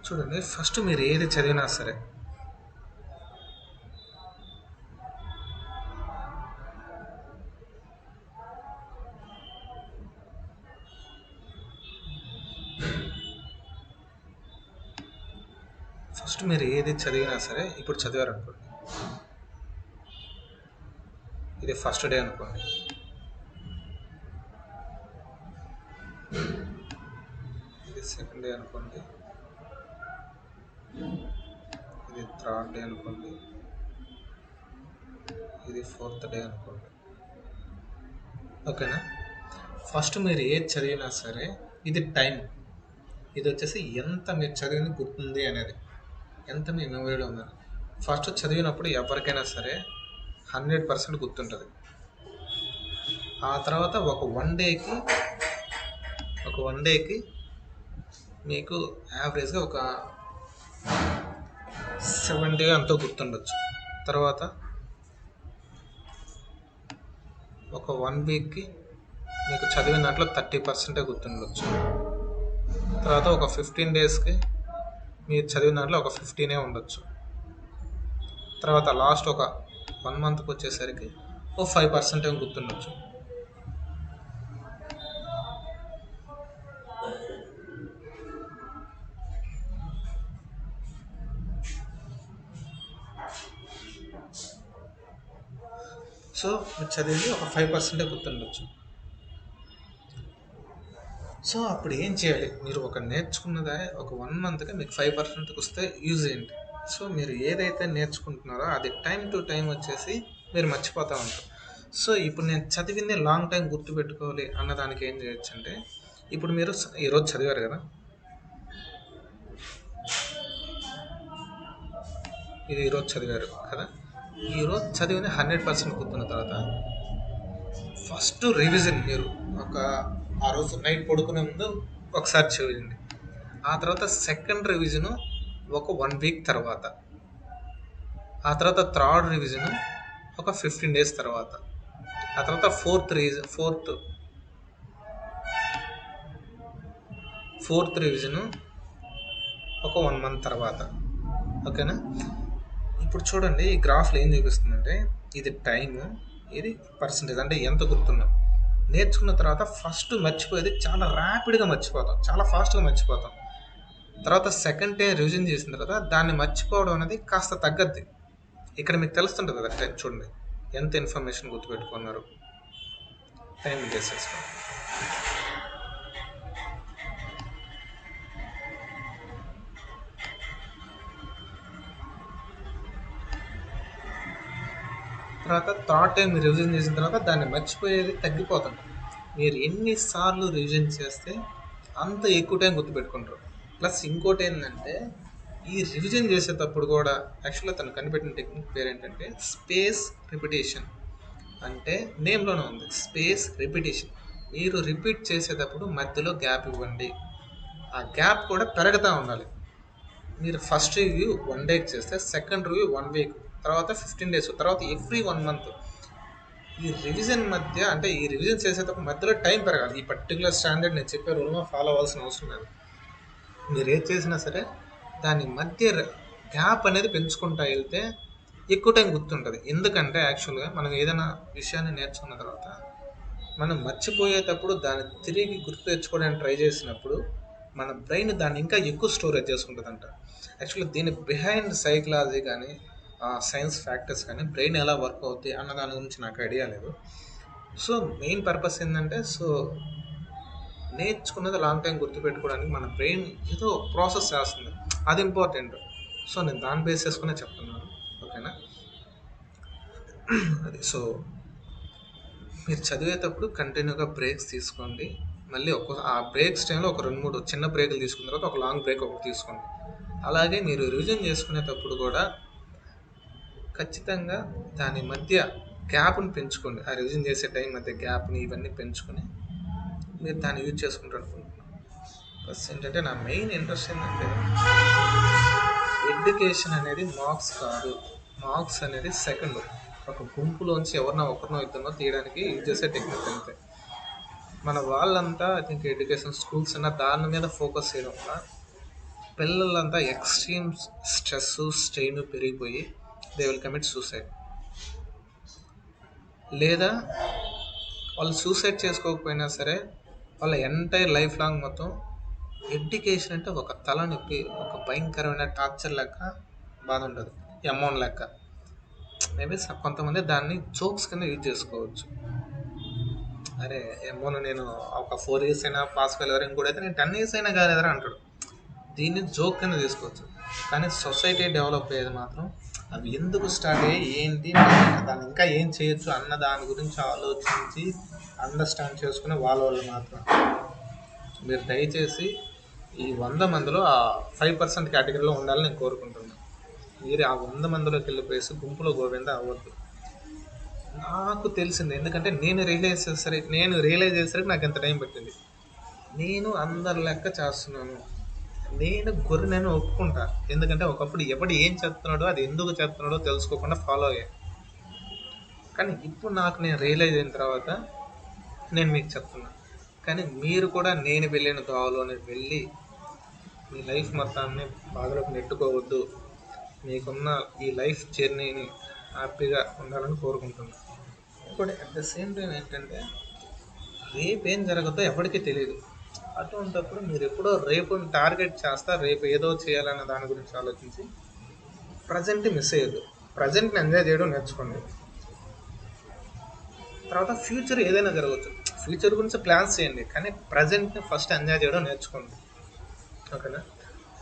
చూడండి, ఫస్ట్ మీరు ఏది చదివినా సరే ఇప్పుడు చదివారనుకోండి, ఇది ఫస్ట్ డే అనుకోండి, ఇది సెకండ్ డే అనుకోండి, ఇది థర్డ్ డే అనుకోండి, ఇది ఫోర్త్ డే అనుకోండి. ఓకేనా? ఫస్ట్ మీరు ఏది చదివినా సరే ఇది టైం, ఇది వచ్చేసి ఎంత మీరు చదివింది గుర్తుంది అనేది, ఎంత మీ మెమరీలో ఉందని. ఫస్ట్ చదివినప్పుడు ఎవరికైనా సరే 100% గుర్తుంటుంది. ఆ తర్వాత ఒక వన్ డేకి మీకు యావరేజ్గా ఒక 70 అంతా గుర్తుండొచ్చు. తర్వాత ఒక 1 వీక్కి మీకు చదివిన దాంట్లో 30% గుర్తుండొచ్చు. తర్వాత ఒక 15 డేస్కి మీరు చదివిన దాంట్లో ఒక 15 ఉండొచ్చు. తర్వాత లాస్ట్ ఒక 1 మంత్కి వచ్చేసరికి ఓ 5% గుర్తుండొచ్చు. సో మీరు చదివింది ఒక 5% గుర్తుండొచ్చు. సో అప్పుడు ఏం చేయాలి, మీరు ఒక నేర్చుకున్నదే ఒక 1 మంత్కి మీకు 5%కి వస్తే యూజ్ ఏంటి. సో మీరు ఏదైతే నేర్చుకుంటున్నారో అది టైం టు టైం వచ్చేసి మీరు మర్చిపోతూ ఉంటారు. సో ఇప్పుడు నేను చదివింది లాంగ్ టైం గుర్తుపెట్టుకోవాలి అన్నదానికి ఏం చేయొచ్చు అంటే, ఇప్పుడు మీరు ఈరోజు చదివారు కదా, ఇది ఈరోజు చదివారు కదా, ఈరోజు చదివిన 100% గుర్తున్న తర్వాత ఫస్ట్ రివిజన్ మీరు ఆ రోజు నైట్ పడుకునే ముందు ఒకసారి చదివింది. ఆ తర్వాత సెకండ్ రివిజను ఒక 1 వీక్ తర్వాత, ఆ తర్వాత థర్డ్ రివిజను ఒక 15 డేస్ తర్వాత, ఆ తర్వాత ఫోర్త్ రివిజను ఒక 1 మంత్ తర్వాత. ఓకేనా? ఇప్పుడు చూడండి, ఈ గ్రాఫ్లో ఏం చూపిస్తుందంటే ఇది టైము, ఇది పర్సంటేజ్, అంటే ఎంత గుర్తున్నాం. నేర్చుకున్న తర్వాత ఫస్ట్ మర్చిపోయేది చాలా ర్యాపిడ్గా మర్చిపోతాం, చాలా ఫాస్ట్గా మర్చిపోతాం. తర్వాత సెకండ్ డే రివిజన్ చేసిన తర్వాత దాన్ని మర్చిపోవడం అనేది కాస్త తగ్గద్ది. ఇక్కడ మీకు తెలుస్తుంటుంది కదా టైం, చూడండి ఎంత ఇన్ఫర్మేషన్ గుర్తుపెట్టుకున్నారు. టైం చేసేసుకోండి. తర్వాత థర్డ్ టైం మీరు రివిజన్ చేసిన తర్వాత దాన్ని మర్చిపోయేది తగ్గిపోతుంది. మీరు ఎన్నిసార్లు రివిజన్ చేస్తే అంత ఎక్కువ టైం గుర్తుపెట్టుకుంటారు. ప్లస్ ఇంకోటి ఏంటంటే, ఈ రివిజన్ చేసేటప్పుడు కూడా యాక్చువల్గా తను కనిపెట్టిన టెక్నిక్ పేరు ఏంటంటే స్పేస్ రిపిటేషన్. అంటే నేమ్లోనే ఉంది, స్పేస్ రిపిటేషన్. మీరు రిపీట్ చేసేటప్పుడు మధ్యలో గ్యాప్ ఇవ్వండి. ఆ గ్యాప్ కూడా పెరుగుతూ ఉండాలి. మీరు ఫస్ట్ రివ్యూ 1 డేకి చేస్తే సెకండ్ రివ్యూ 1 వీక్, తర్వాత 15 డేస్, తర్వాత ఎవ్రీ 1 మంత్. ఈ రివిజన్ మధ్య, అంటే ఈ రివిజన్ చేసేటప్పుడు మధ్యలో టైం పెరగాలి. ఈ పర్టికులర్ స్టాండర్డ్ నేను చెప్పే రూల్ను ఫాలో అవ్వాల్సిన అవసరం లేదు. మీరు ఏది చేసినా సరే దాని మధ్య గ్యాప్ అనేది పెంచుకుంటూ వెళ్తే ఎక్కువ టైం గుర్తుంటుంది. ఎందుకంటే యాక్చువల్గా మనం ఏదైనా విషయాన్ని నేర్చుకున్న తర్వాత మనం మర్చిపోయేటప్పుడు దాన్ని తిరిగి గుర్తు తెచ్చుకోవడానికి ట్రై చేసినప్పుడు మన బ్రెయిన్ దాన్ని ఇంకా ఎక్కువ స్టోరేజ్ చేసుకుంటుందంట. యాక్చువల్లీ దీని బిహైండ్ సైకలాజీ కానీ సైన్స్ ఫ్యాక్టర్స్ కానీ బ్రెయిన్ ఎలా వర్క్ అవుతాయి అన్న దాని గురించి నాకు ఐడియా లేదు. సో మెయిన్ పర్పస్ ఏంటంటే నేర్చుకున్నది లాంగ్ టైం గుర్తుపెట్టుకోవడానికి మన బ్రెయిన్ ఏదో ప్రాసెస్ చేస్తుంది, అది ఇంపార్టెంట్. సో నేను దాన్ని బేస్ చేసుకునే చెప్తున్నాను, ఓకేనా? అది సో మీరు చదివేటప్పుడు కంటిన్యూగా బ్రేక్స్ తీసుకోండి. మళ్ళీ ఆ బ్రేక్స్ టైంలో ఒక 2-3 చిన్న బ్రేకులు తీసుకున్న తర్వాత ఒక లాంగ్ బ్రేక్ ఒకటి తీసుకోండి. అలాగే మీరు రివిజన్ చేసుకునేటప్పుడు కూడా ఖచ్చితంగా దాని మధ్య గ్యాప్ని పెంచుకోండి. ఆ రివిజన్ చేసే టైం మధ్య గ్యాప్ని ఇవన్నీ పెంచుకొని మీరు దాన్ని యూజ్ చేసుకుంటారు అనుకుంటున్నాను. ప్లస్ ఏంటంటే నా మెయిన్ ఇంట్రెస్ట్ ఏంటంటే ఎడ్యుకేషన్ అనేది మార్క్స్ కాదు. మార్క్స్ అనేది సెకండ్. ఒక గుంపులోంచి ఒకరినో ఇద్దరినో తీయడానికి యూజ్ చేసే టెక్నిక్ అంతే. మన వాళ్ళంతా ఐ థింక్ ఎడ్యుకేషన్ స్కూల్స్ అన్న దాని మీద ఫోకస్ చేయడం వల్ల పిల్లలంతా ఎక్స్ట్రీమ్ స్ట్రెస్ స్ట్రెయిన్ పెరిగిపోయి దే విల్ కమిట్ సూసైడ్. లేదా వాళ్ళు సూసైడ్ చేసుకోకపోయినా సరే వాళ్ళ ఎంటైర్ లైఫ్ లాంగ్ మొత్తం ఎడ్యుకేషన్ అంటే ఒక తలనొప్పి, ఒక భయంకరమైన టార్చర్ లెక్క బాధ ఉండదు, అమౌంట్ లెక్క. మేబీ కొంతమంది దాన్ని జోక్స్ కింద యూజ్ చేసుకోవచ్చు. అరే ఏమో నేను ఒక 4 years అయినా పాస్ కాలేరు, ఇంకోటి అయితే నేను 10 years అయినా కాలేదరా అంటాడు. దీన్ని జోక్ కింద తీసుకోవచ్చు. కానీ సొసైటీ డెవలప్ అయ్యేది మాత్రం అవి ఎందుకు స్టార్ట్ అయ్యి ఏంటి, దాన్ని ఇంకా ఏం చేయొచ్చు అన్న దాని గురించి ఆలోచించి అండర్స్టాండ్ చేసుకునే వాళ్ళు మాత్రం. మీరు దయచేసి ఈ 100 మందిలో ఆ 5% కేటగిరీలో ఉండాలని నేను కోరుకుంటున్నాను. మీరు ఆ 100 మందిలోకి వెళ్ళిపోయేసి గుంపులో గోవింద అవ్వద్దు. నాకు తెలిసింది, ఎందుకంటే నేను రియలైజ్ చేసరికి నాకు ఎంత టైం పట్టింది. నేను అందరి లెక్క చేస్తున్నాను, నేను గొర్రెనని ఒప్పుకుంటా. ఎందుకంటే ఒకప్పుడు ఎవడు ఏం చేస్తున్నాడో అది ఎందుకు చేస్తున్నాడో తెలుసుకోకుండా ఫాలో అయ్యాను. కానీ ఇప్పుడు నేను రియలైజ్ అయిన తర్వాత నేను మీకు చెప్తున్నా. కానీ మీరు కూడా నేను వెళ్ళిన దోవలోనే వెళ్ళి మీ లైఫ్ మొత్తాన్ని బాధలోకి నెట్టుకోవద్దు. మీకున్న ఈ లైఫ్ జర్నీని హ్యాపీగా ఉండాలని కోరుకుంటున్నాను. ఇప్పుడు అట్ ద సేమ్ టైం ఏంటంటే రేపు ఏం జరగదో ఎవరికీ తెలియదు. అటువంటిప్పుడు మీరు ఎప్పుడో రేపుని టార్గెట్ చేస్తా, రేపు ఏదో చేయాలన్న దాని గురించి ఆలోచించి ప్రజెంట్ మిస్ అయ్యద్దు. ప్రజెంట్ని ఎంజాయ్ చేయడం నేర్చుకోండి. తర్వాత ఫ్యూచర్ ఏదైనా జరగవచ్చు, ఫ్యూచర్ గురించి ప్లాన్స్ చేయండి, కానీ ప్రజెంట్ని ఫస్ట్ ఎంజాయ్ చేయడం నేర్చుకోండి, ఓకేనా?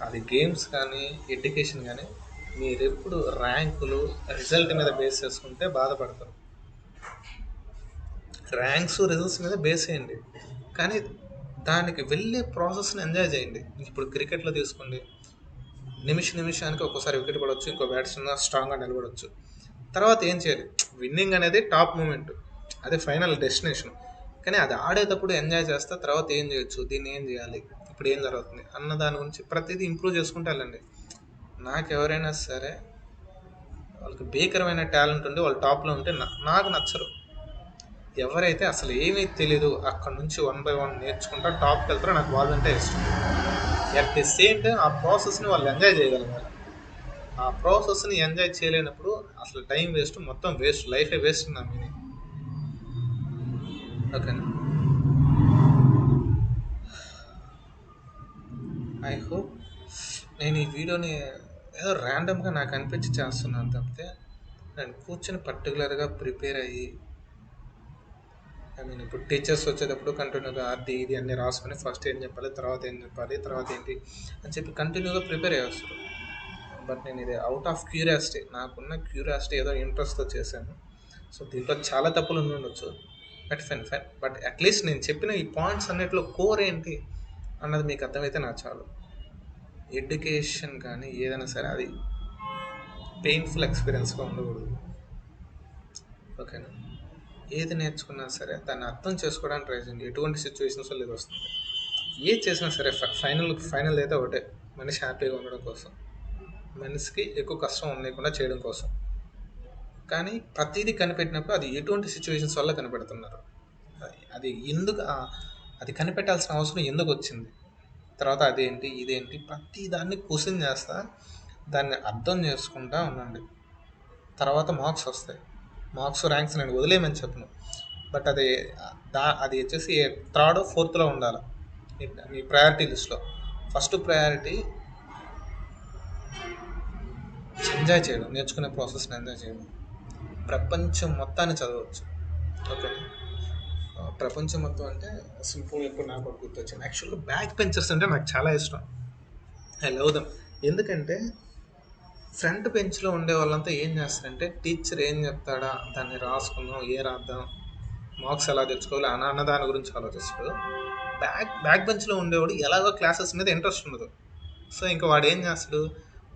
అది గేమ్స్ కానీ ఎడ్యుకేషన్ కానీ మీరు ఎప్పుడు ర్యాంకులు రిజల్ట్ మీద బేస్ చేసుకుంటే బాధపడతారు. ర్యాంక్స్ రిజల్ట్స్ మీద బేస్ చేయండి, కానీ దానికి వెళ్ళే ప్రాసెస్ని ఎంజాయ్ చేయండి. ఇప్పుడు క్రికెట్లో తీసుకోండి, నిమిషానికి ఒక్కోసారి వికెట్ పడవచ్చు, ఇంకో బ్యాట్స్మెన్ స్ట్రాంగ్గా నిలబడవచ్చు. తర్వాత ఏం చేయాలి, విన్నింగ్ అనేది టాప్ మూమెంట్, అదే ఫైనల్ డెస్టినేషన్. కానీ అది ఆడేటప్పుడు ఎంజాయ్ చేస్తా తర్వాత ఏం చేయొచ్చు, దీన్ని ఏం చేయాలి, ఇప్పుడు ఏం జరుగుతుంది అన్న దాని గురించి ప్రతిదీ ఇంప్రూవ్ చేసుకుంటే వెళ్ళండి. నాకు ఎవరైనా సరే వాళ్ళకి భీకరమైన టాలెంట్ ఉండి వాళ్ళు టాప్లో ఉంటే నాకు నచ్చరు. ఎవరైతే అసలు ఏమీ తెలీదు అక్కడ నుంచి 1 by 1 నేర్చుకుంటా టాప్కి వెళ్తారో నాకు వాళ్ళంటే ఇష్టం. అట్ ది సేమ్ టైం ఆ ప్రాసెస్ని వాళ్ళు ఎంజాయ్ చేయగలగాలి. ఆ ప్రాసెస్ని ఎంజాయ్ చేయలేనప్పుడు అసలు టైం వేస్ట్, మొత్తం వేస్ట్, లైఫే వేస్ట్ నా మీనింగ్, ఓకేనా? ఐ హోప్ నేను ఈ వీడియోని ఏదో ర్యాండమ్గా నాకు అనిపించి చేస్తున్నాను తప్పితే నేను కూర్చొని పర్టికులర్గా ప్రిపేర్ అయ్యి, ఐ మీన్ ఇప్పుడు టీచర్స్ వచ్చేటప్పుడు కంటిన్యూగా అది ఇది అన్నీ రాసుకొని ఫస్ట్ ఏం చెప్పాలి, తర్వాత ఏం చెప్పాలి, తర్వాత ఏంటి అని చెప్పి కంటిన్యూగా ప్రిపేర్ అయ్యేస్తారు. బట్ నేను ఇది అవుట్ ఆఫ్ క్యూరియాసిటీ, నాకున్న క్యూరియాసిటీ ఏదో ఇంట్రెస్ట్తో చేశాను. సో దీంట్లో చాలా తప్పులు ఉండొచ్చు, బట్ ఫైన్. బట్ అట్లీస్ట్ నేను చెప్పిన ఈ పాయింట్స్ అన్నిటిలో కోర్ ఏంటి అన్నది మీకు అర్థమైతే నాకు చాలు. ఎడ్యుకేషన్ కానీ ఏదైనా సరే అది పెయిన్ఫుల్ ఎక్స్పీరియన్స్గా ఉండకూడదు, ఓకేనా? ఏది నేర్చుకున్నా సరే దాన్ని అర్థం చేసుకోవడానికి ట్రై చేయండి. ఎటువంటి సిచ్యువేషన్స్లో ఇది వస్తుంది, ఏది చేసినా సరే ఫైనల్ అయితే ఒకటే, మనిషి హ్యాపీగా ఉండడం కోసం, మనిషికి ఎక్కువ కష్టం ఉండకుండా చేయడం కోసం. కానీ ప్రతిదీ కనిపెట్టినప్పుడు అది ఎటువంటి సిచ్యువేషన్స్ వల్ల కనిపెడుతున్నారు, అది ఎందుకు, అది కనిపెట్టాల్సిన అవసరం ఎందుకు వచ్చింది, తర్వాత అదేంటి ఇదేంటి, ప్రతి దాన్ని క్వశ్చన్ చేస్తా దాన్ని అర్థం చేసుకుంటా ఉండండి. తర్వాత మార్క్స్ వస్తాయి. మార్క్స్ ర్యాంక్స్ నేను వదిలేయమని చెప్పను, బట్ అది వచ్చేసి థర్డ్ ఫోర్త్లో ఉండాలి మీ ప్రయారిటీ లిస్ట్లో. ఫస్ట్ ప్రయారిటీ ఎంజాయ్ చేయడం, నేర్చుకునే ప్రాసెస్ని ఎంజాయ్ చేయడం. ప్రపంచం మొత్తాన్ని చదవచ్చు, ఓకే. ప్రపంచం మొత్తం అంటే సింపుల్ ఇప్పుడు నాకు ఒకటి గుర్తొచ్చింది. యాక్చువల్గా బ్యాక్ బెంచర్స్ అంటే నాకు చాలా ఇష్టం. I love them. ఎందుకంటే ఫ్రంట్ బెంచ్లో ఉండే వాళ్ళంతా ఏం చేస్తారంటే టీచర్ ఏం చెప్తాడా దాన్ని రాసుకుందాం, రాద్దాం, మార్క్స్ ఎలా తెచ్చుకోవాలి అన్న దాని గురించి ఆలోచిస్తాడు. బ్యాక్ బెంచ్లో ఉండేవాడు ఎలాగో క్లాసెస్ మీద ఇంట్రెస్ట్ ఉండదు. సో ఇంకా వాడు ఏం చేస్తాడు,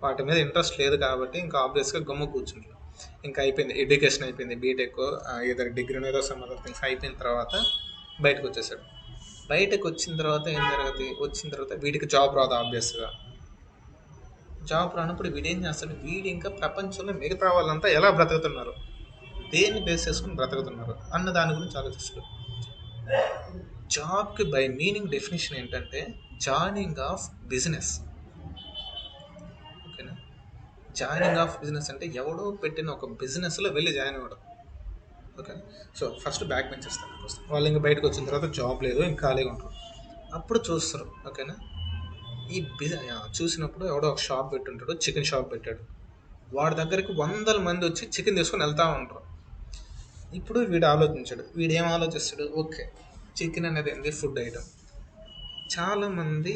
వాటి మీద ఇంట్రెస్ట్ లేదు కాబట్టి ఇంకా ఆబ్వియస్గా గమ్ము కూర్చుంటాడు. ఇంకా అయిపోయింది, ఎడ్యుకేషన్ అయిపోయింది, బీటెక్ ఏదో డిగ్రీ ఏదో సమ్ అదర్ థింగ్స్ అయిపోయిన తర్వాత బయటకు వచ్చేసాడు. బయటకు వచ్చిన తర్వాత ఏం జరుగుతుంది, వచ్చిన తర్వాత వీడికి జాబ్ రాదు. ఆబ్వియస్గా జాబ్ రానప్పుడు వీడేం చేస్తాడు, వీడు ఇంకా ప్రపంచంలో మిగతా వాళ్ళంతా ఎలా బ్రతుకుతున్నారు, దేన్ని బేస్ చేసుకుని బ్రతుకుతున్నారు అన్న దాని గురించి ఆలోచిస్తాడు. జాబ్కి బై మీనింగ్ డెఫినేషన్ ఏంటంటే జాయినింగ్ ఆఫ్ బిజినెస్, ఓకేనా. జాయినింగ్ ఆఫ్ బిజినెస్ అంటే ఎవడో పెట్టిన ఒక బిజినెస్లో వెళ్ళి జాయిన్ అవ్వడం, okay. So first back bench చేస్తారు, వాళ్ళు ఇంకా బయటకు వచ్చిన తర్వాత జాబ్ లేదు, ఇంకా ఖాళీగా ఉంటారు. అప్పుడు చూస్తారు, ఓకేనా. చూసినప్పుడు ఎవడో ఒక షాప్ పెట్టుంటాడు, చికెన్ షాప్ పెట్టాడు. వాడి దగ్గరికి 100 మంది వచ్చి చికెన్ తీసుకొని వెళ్తూ ఉంటారు. ఇప్పుడు వీడు ఆలోచించాడు, వీడు ఏం ఆలోచిస్తాడు, ఓకే చికెన్ అనేది ఏంటి, ఫుడ్ ఐటమ్. చాలామంది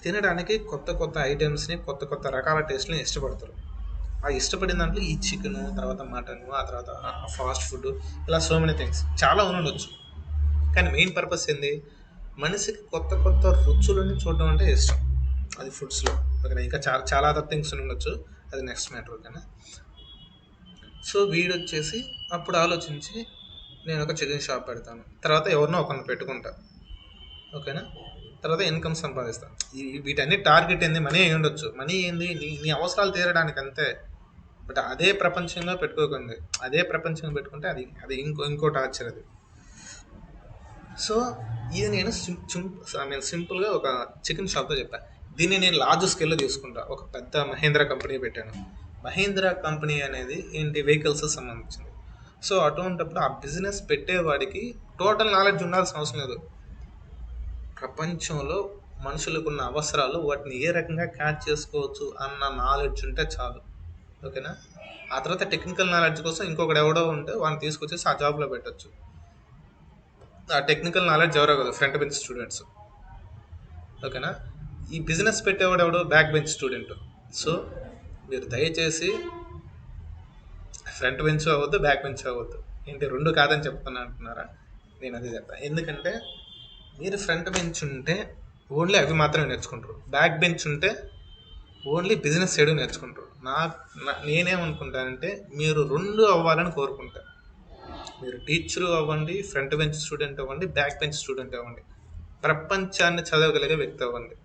తినడానికి కొత్త కొత్త ఐటమ్స్ని, కొత్త కొత్త రకాల టేస్ట్ని ఇష్టపడతారు. ఆ ఇష్టపడిన దాంట్లో ఈ చికెను, తర్వాత మటన్, ఆ తర్వాత ఫాస్ట్ ఫుడ్, ఇలా సో మెనీ థింగ్స్ చాలా ఉండొచ్చు. కానీ మెయిన్ పర్పస్ ఏంది, మనిషికి కొత్త కొత్త రుచులని చూడడం అంటే ఇష్టం, అది ఫుడ్స్లో, ఓకేనా. ఇంకా చాలా అదర్ థింగ్స్ ఉండొచ్చు, అది నెక్స్ట్ మ్యాటర్, ఓకేనా. సో వీడు వచ్చేసి అప్పుడు ఆలోచించి నేను ఒక చికెన్ షాప్ పెడతాను, తర్వాత ఎవరినో ఒకరిని పెట్టుకుంటా, ఓకేనా. తర్వాత ఇన్కమ్ సంపాదిస్తాను. వీటన్ని టార్గెట్ ఏంది, మనీ అయి ఉండొచ్చు. మనీ ఏంది, నీ అవసరాలు తీరడానికి అంతే. బట్ అదే ప్రపంచంలో పెట్టుకోకండి, అదే ప్రపంచంలో పెట్టుకుంటే అది ఇంకో టార్చర్ అది. సో ఇది నేను సింపుల్గా ఒక చికెన్ షాప్తో చెప్పాను. దీన్ని నేను లార్జ్ స్కేల్లో తీసుకుంటా, ఒక పెద్ద మహేంద్ర కంపెనీ పెట్టాను. మహేంద్ర కంపెనీ అనేది ఏంటి, వెహికల్స్ సంబంధించింది. సో అటువంటిప్పుడు ఆ బిజినెస్ పెట్టేవాడికి టోటల్ నాలెడ్జ్ ఉండాల్సిన అవసరం లేదు. ప్రపంచంలో మనుషులకు ఉన్న అవసరాలు, వాటిని ఏ రకంగా క్యాచ్ చేసుకోవచ్చు అన్న నాలెడ్జ్ ఉంటే చాలు, ఓకేనా. ఆ తర్వాత టెక్నికల్ నాలెడ్జ్ కోసం ఇంకొకటి ఎవడో ఉంటే వాడిని తీసుకొచ్చేసి ఆ జాబ్లో పెట్టచ్చు. ఆ టెక్నికల్ నాలెడ్జ్ ఎవరో కదా, ఫ్రంట్ బెంచ్ స్టూడెంట్స్, ఓకేనా. ఈ బిజినెస్ పెట్టేవాడు ఎవడో బ్యాక్ బెంచ్ స్టూడెంట్. సో మీరు దయచేసి ఫ్రంట్ బెంచ్ అవ్వద్దు, బ్యాక్ బెంచ్ అవ్వద్దు. ఏంటి రెండు కాదని చెప్తున్నా అంటున్నారా, నేను అదే చెప్తాను. ఎందుకంటే మీరు ఫ్రంట్ బెంచ్ ఉంటే ఓన్లీ అవి మాత్రమే నేర్చుకుంటారు, బ్యాక్ బెంచ్ ఉంటే ఓన్లీ బిజినెస్ సైడ్ నేర్చుకుంటారు. నేనేమనుకుంటానంటే మీరు రెండు అవ్వాలని కోరుకుంటాను. మీరు టీచరు అవ్వండి, ఫ్రంట్ బెంచ్ స్టూడెంట్ అవ్వండి, బ్యాక్ బెంచ్ స్టూడెంట్ అవ్వండి, ప్రపంచాన్ని చదవగలిగే వ్యక్తి అవ్వండి,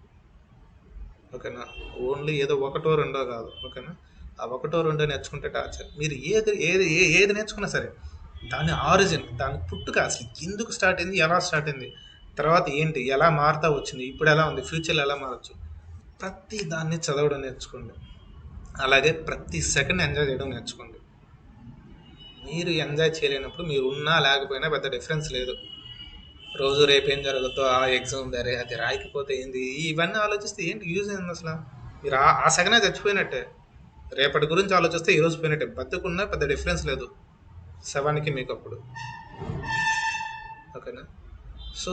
ఓకేనా. ఓన్లీ ఏదో ఒకటో రెండో కాదు, ఓకేనా. ఆ ఒకటో రెండో నేర్చుకుంటే టార్చర్. మీరు ఏది నేర్చుకున్నా సరే దాని ఆరిజిన్, దాని పుట్టుక, అసలు ఎందుకు స్టార్ట్ అయింది, ఎలా స్టార్ట్ అయింది, తర్వాత ఏంటి, ఎలా మారుతా వచ్చింది, ఇప్పుడు ఎలా ఉంది, ఫ్యూచర్లో ఎలా మారచ్చు, ప్రతి దాన్ని చదవడం నేర్చుకోండి. అలాగే ప్రతి సెకండ్ ఎంజాయ్ చేయడం నేర్చుకోండి. మీరు ఎంజాయ్ చేయలేనప్పుడు మీరు ఉన్నా లేకపోయినా పెద్ద డిఫరెన్స్ లేదు. రోజు రేపు ఏం జరుగుతుందో, ఆ ఎగ్జామ్ దరే అది రాయకపోతే ఏంది, ఇవన్నీ ఆలోచిస్తే ఏంటి యూజ్ అయింది అసలు. మీరు ఆ సెకండే చచ్చిపోయినట్టే. రేపటి గురించి ఆలోచిస్తే ఈరోజు పోయినట్టే. బతుకున్నా పెద్ద డిఫరెన్స్ లేదు శవానికి మీకు అప్పుడు, ఓకేనా. సో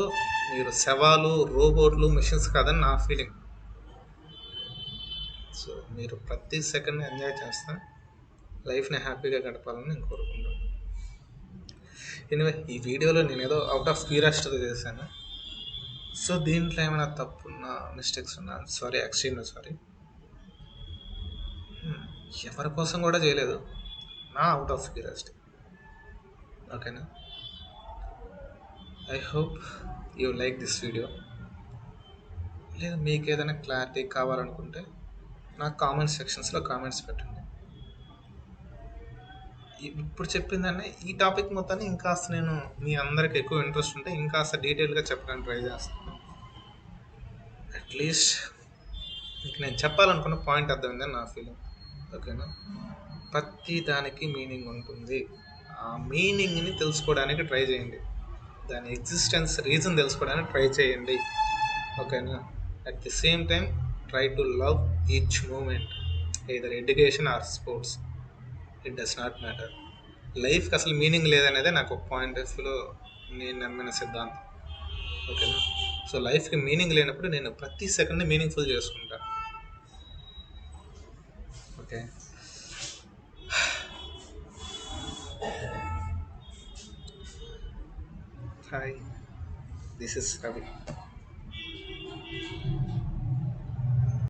మీరు శవాలు, రోబోట్లు, మెషిన్స్ కాదని నా ఫీలింగ్. సో మీరు ప్రతి సెకండ్ ఎంజాయ్ చేస్తా లైఫ్ని హ్యాపీగా గడపాలని నేను కోరుకుంటాను. ఎనివే ఈ వీడియోలో నేను ఏదో అవుట్ ఆఫ్ క్యూరియాసిటీతో చేశాను. సో దీంట్లో ఏమైనా తప్పున్నా, మిస్టేక్స్ ఉన్నా సారీ, ఎక్స్ట్రీమ్గా సారీ. ఎవరి కోసం కూడా చేయలేదు, నా అవుట్ ఆఫ్ క్యూరియాసిటీ, ఓకేనా. I hope you like this video. లేదా మీకు ఏదైనా క్లారిటీ కావాలనుకుంటే నాకు కామెంట్ సెక్షన్స్లో కామెంట్స్ పెట్టండి. ఇప్పుడు చెప్పిందనే ఈ టాపిక్ మొత్తాన్ని ఇంకాస్త నేను మీ అందరికి ఎక్కువ ఇంట్రెస్ట్ ఉంటే ఇంకాస్త డీటెయిల్గా చెప్పడానికి ట్రై చేస్తాను. అట్లీస్ట్ మీకు నేను చెప్పాలనుకున్న పాయింట్ అర్థమైందని నా ఫీలింగ్, ఓకేనా. ప్రతి దానికి మీనింగ్ ఉంటుంది. ఆ మీనింగ్ని తెలుసుకోవడానికి ట్రై చేయండి. దాని ఎగ్జిస్టెన్స్ రీజన్ తెలుసుకోవడానికి ట్రై చేయండి. ఓకేనా? At the same time try to love each moment, either education or sports, it does not matter. లైఫ్కి అసలు మీనింగ్ లేదనేదే నాకు ఒక పాయింట్ ఆఫ్ వ్యూలో నేను నమ్మిన సిద్ధాంతం. ఓకేనా? సో లైఫ్కి మీనింగ్ లేనప్పుడు నేను ప్రతి సెకండ్ని మీనింగ్ఫుల్ చేసుకుంటాను. Okay. Hi, this is Ravi.